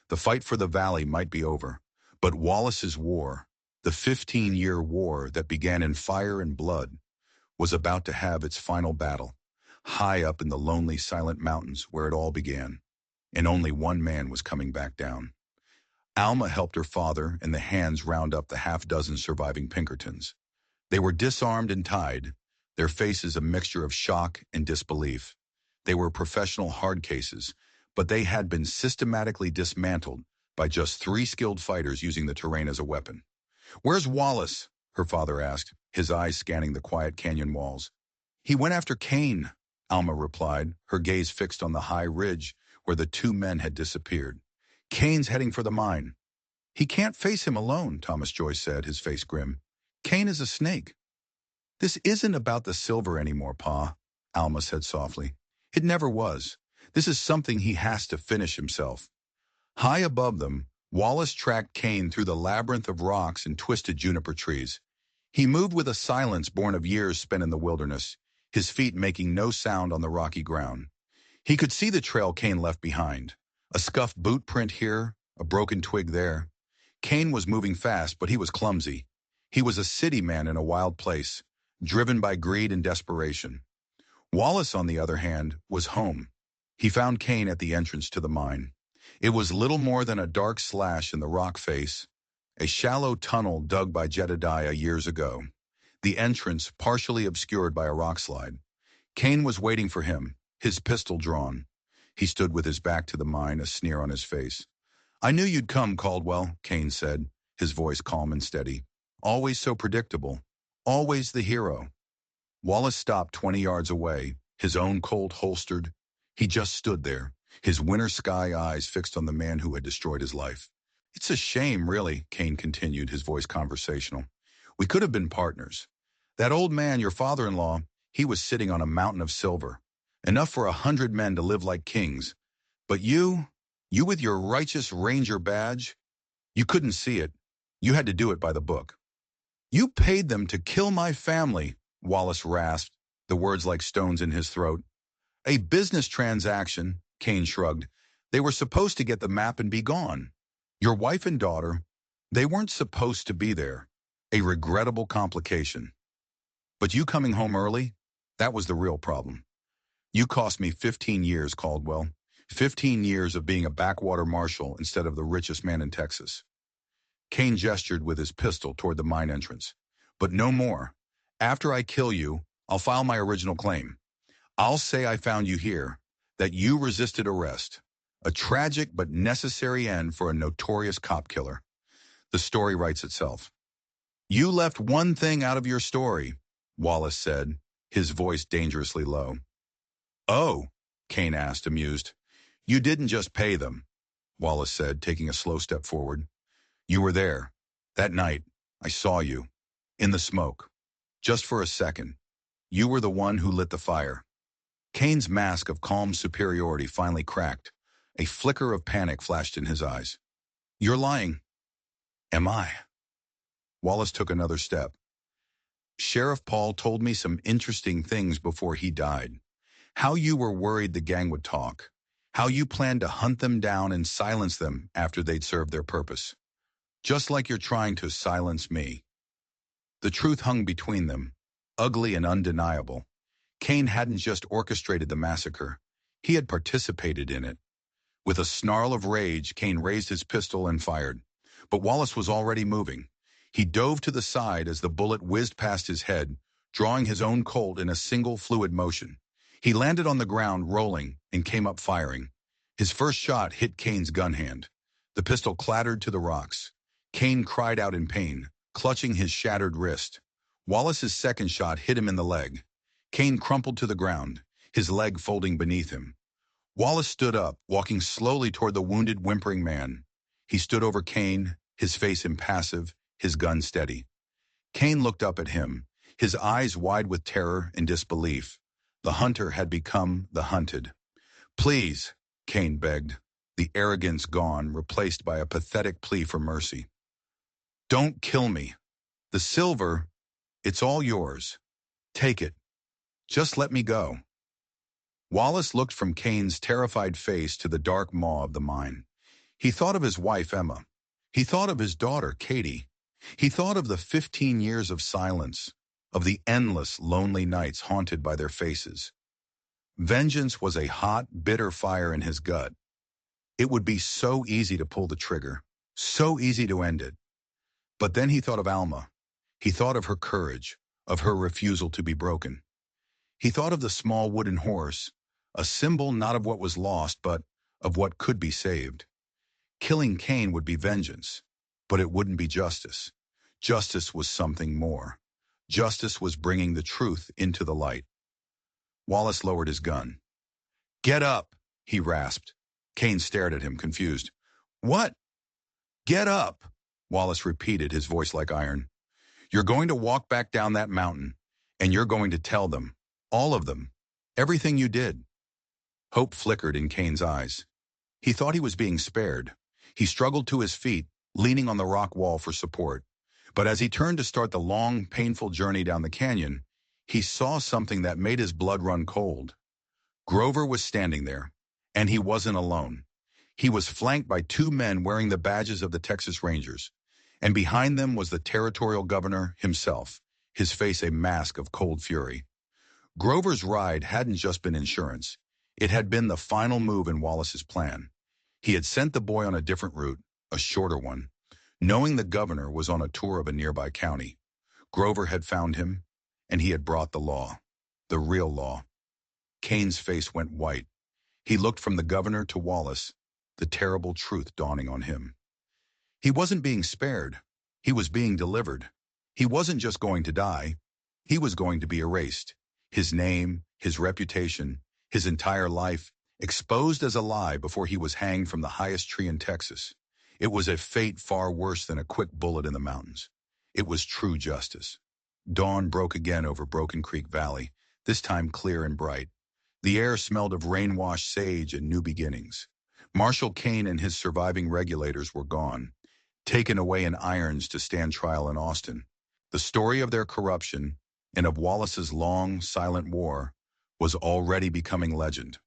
S1: The fight for the valley might be over, but Wallace's war, the 15-year war that began in fire and blood, was about to have its final battle, high up in the lonely, silent mountains where it all began. And only one man was coming back down. Alma helped her father and the hands round up the half-dozen surviving Pinkertons. They were disarmed and tied, their faces a mixture of shock and disbelief. They were professional hard cases, but they had been systematically dismantled by just 3 skilled fighters using the terrain as a weapon. "Where's Wallace?" her father asked, his eyes scanning the quiet canyon walls. "He went after Kane," Alma replied, her gaze fixed on the high ridge where the 2 men had disappeared. "Kane's heading for the mine." "He can't face him alone," Thomas Joyce said, his face grim. "Kane is a snake." "This isn't about the silver anymore, Pa," Alma said softly. "It never was. This is something he has to finish himself." High above them, Wallace tracked Kane through the labyrinth of rocks and twisted juniper trees. He moved with a silence born of years spent in the wilderness, his feet making no sound on the rocky ground. He could see the trail Kane left behind, a scuffed boot print here, a broken twig there. Kane was moving fast, but he was clumsy. He was a city man in a wild place, driven by greed and desperation. Wallace, on the other hand, was home. He found Kane at the entrance to the mine. It was little more than a dark slash in the rock face, a shallow tunnel dug by Jedediah years ago, the entrance partially obscured by a rock slide. Kane was waiting for him, his pistol drawn. He stood with his back to the mine, a sneer on his face. "I knew you'd come, Caldwell," Kane said, his voice calm and steady. "Always so predictable. Always the hero." Wallace stopped 20 yards away, his own Colt holstered. He just stood there, his winter sky eyes fixed on the man who had destroyed his life. "It's a shame, really," Kane continued, his voice conversational. "We could have been partners. That old man, your father-in-law, he was sitting on a mountain of silver, enough for 100 men to live like kings. But you with your righteous ranger badge, you couldn't see it. You had to do it by the book." "You paid them to kill my family," Wallace rasped, the words like stones in his throat. "A business transaction," Kane shrugged. "They were supposed to get the map and be gone. Your wife and daughter, they weren't supposed to be there. A regrettable complication. But you coming home early, that was the real problem. You cost me 15 years, Caldwell. 15 years of being a backwater marshal instead of the richest man in Texas." Kane gestured with his pistol toward the mine entrance. "But no more. After I kill you, I'll file my original claim. I'll say I found you here, that you resisted arrest. A tragic but necessary end for a notorious cop killer. The story writes itself." "You left one thing out of your story," Wallace said, his voice dangerously low. "Oh," Kane asked, amused. "You didn't just pay them," Wallace said, taking a slow step forward. "You were there. That night, I saw you. In the smoke. Just for a second. You were the one who lit the fire." Kane's mask of calm superiority finally cracked. A flicker of panic flashed in his eyes. "You're lying." "Am I?" Wallace took another step. "Sheriff Paul told me some interesting things before he died. How you were worried the gang would talk. How you planned to hunt them down and silence them after they'd served their purpose. Just like you're trying to silence me." The truth hung between them, ugly and undeniable. Kane hadn't just orchestrated the massacre. He had participated in it. With a snarl of rage, Kane raised his pistol and fired. But Wallace was already moving. He dove to the side as the bullet whizzed past his head, drawing his own Colt in a single fluid motion. He landed on the ground, rolling, and came up firing. His first shot hit Kane's gun hand. The pistol clattered to the rocks. Kane cried out in pain, clutching his shattered wrist. Wallace's second shot hit him in the leg. Kane crumpled to the ground, his leg folding beneath him. Wallace stood up, walking slowly toward the wounded, whimpering man. He stood over Kane, his face impassive, his gun steady. Kane looked up at him, his eyes wide with terror and disbelief. The hunter had become the hunted. "Please," Kane begged, the arrogance gone, replaced by a pathetic plea for mercy. "Don't kill me. The silver, it's all yours. Take it. Just let me go." Wallace looked from Kane's terrified face to the dark maw of the mine. He thought of his wife, Emma. He thought of his daughter, Katie. He thought of the 15 years of silence, of the endless, lonely nights haunted by their faces. Vengeance was a hot, bitter fire in his gut. It would be so easy to pull the trigger, so easy to end it. But then he thought of Alma. He thought of her courage, of her refusal to be broken. He thought of the small wooden horse, a symbol not of what was lost, but of what could be saved. Killing Kane would be vengeance, but it wouldn't be justice. Justice was something more. Justice was bringing the truth into the light. Wallace lowered his gun. "Get up," he rasped. Kane stared at him, confused. "What?" "Get up," Wallace repeated, his voice like iron. "You're going to walk back down that mountain, and you're going to tell them, all of them, everything you did." Hope flickered in Kane's eyes. He thought he was being spared. He struggled to his feet, leaning on the rock wall for support. But as he turned to start the long, painful journey down the canyon, he saw something that made his blood run cold. Grover was standing there, and he wasn't alone. He was flanked by two men wearing the badges of the Texas Rangers, and behind them was the territorial governor himself, his face a mask of cold fury. Grover's ride hadn't just been insurance. It had been the final move in Wallace's plan. He had sent the boy on a different route, a shorter one, knowing the governor was on a tour of a nearby county. Grover had found him, and he had brought the law, the real law. Kane's face went white. He looked from the governor to Wallace, the terrible truth dawning on him. He wasn't being spared. He was being delivered. He wasn't just going to die. He was going to be erased. His name, his reputation, his entire life, exposed as a lie before he was hanged from the highest tree in Texas. It was a fate far worse than a quick bullet in the mountains. It was true justice. Dawn broke again over Broken Creek Valley, this time clear and bright. The air smelled of rain-washed sage and new beginnings. Marshal Kane and his surviving regulators were gone, taken away in irons to stand trial in Austin. The story of their corruption and of Wallace's long, silent war was already becoming legend.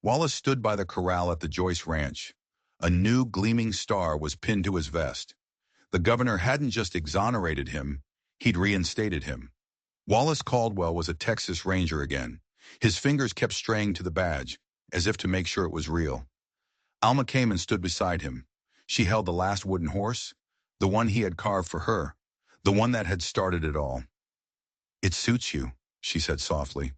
S1: Wallace stood by the corral at the Joyce Ranch. A new gleaming star was pinned to his vest. The governor hadn't just exonerated him, he'd reinstated him. Wallace Caldwell was a Texas Ranger again. His fingers kept straying to the badge, as if to make sure it was real. Alma came and stood beside him. She held the last wooden horse, the one he had carved for her, the one that had started it all. "It suits you," she said softly.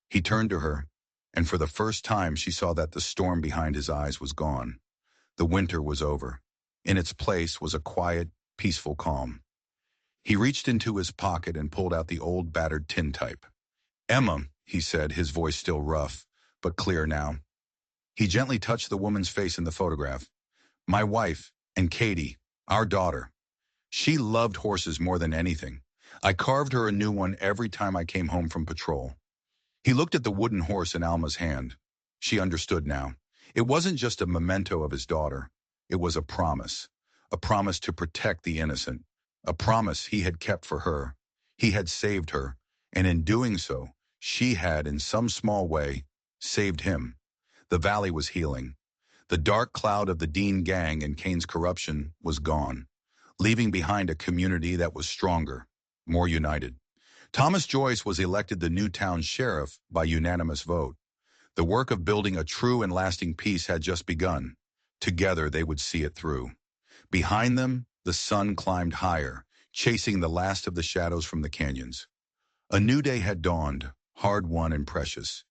S1: He turned to her, and for the first time she saw that the storm behind his eyes was gone. The winter was over. In its place was a quiet, peaceful calm. He reached into his pocket and pulled out the old battered tintype. "Emma," he said, his voice still rough, but clear now. He gently touched the woman's face in the photograph. "My wife, and Katie, our daughter. She loved horses more than anything. I carved her a new one every time I came home from patrol." He looked at the wooden horse in Alma's hand. She understood now. It wasn't just a memento of his daughter. It was a promise to protect the innocent, a promise he had kept for her. He had saved her, and in doing so, she had, in some small way, saved him. The valley was healing. The dark cloud of the Dean gang and Kane's corruption was gone, leaving behind a community that was stronger, more united. Thomas Joyce was elected the new town sheriff by unanimous vote. The work of building a true and lasting peace had just begun. Together they would see it through. Behind them, the sun climbed higher, chasing the last of the shadows from the canyons. A new day had dawned, hard-won and precious,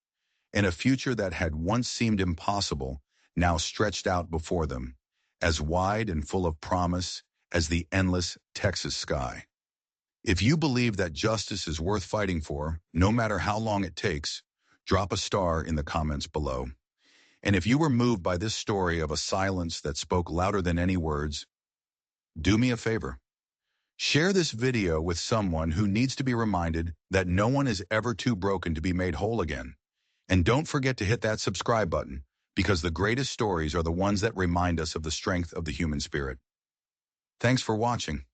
S1: and a future that had once seemed impossible now stretched out before them, as wide and full of promise as the endless Texas sky. If you believe that justice is worth fighting for, no matter how long it takes, drop a star in the comments below. And if you were moved by this story of a silence that spoke louder than any words, do me a favor. Share this video with someone who needs to be reminded that no one is ever too broken to be made whole again. And don't forget to hit that subscribe button, because the greatest stories are the ones that remind us of the strength of the human spirit. Thanks for watching.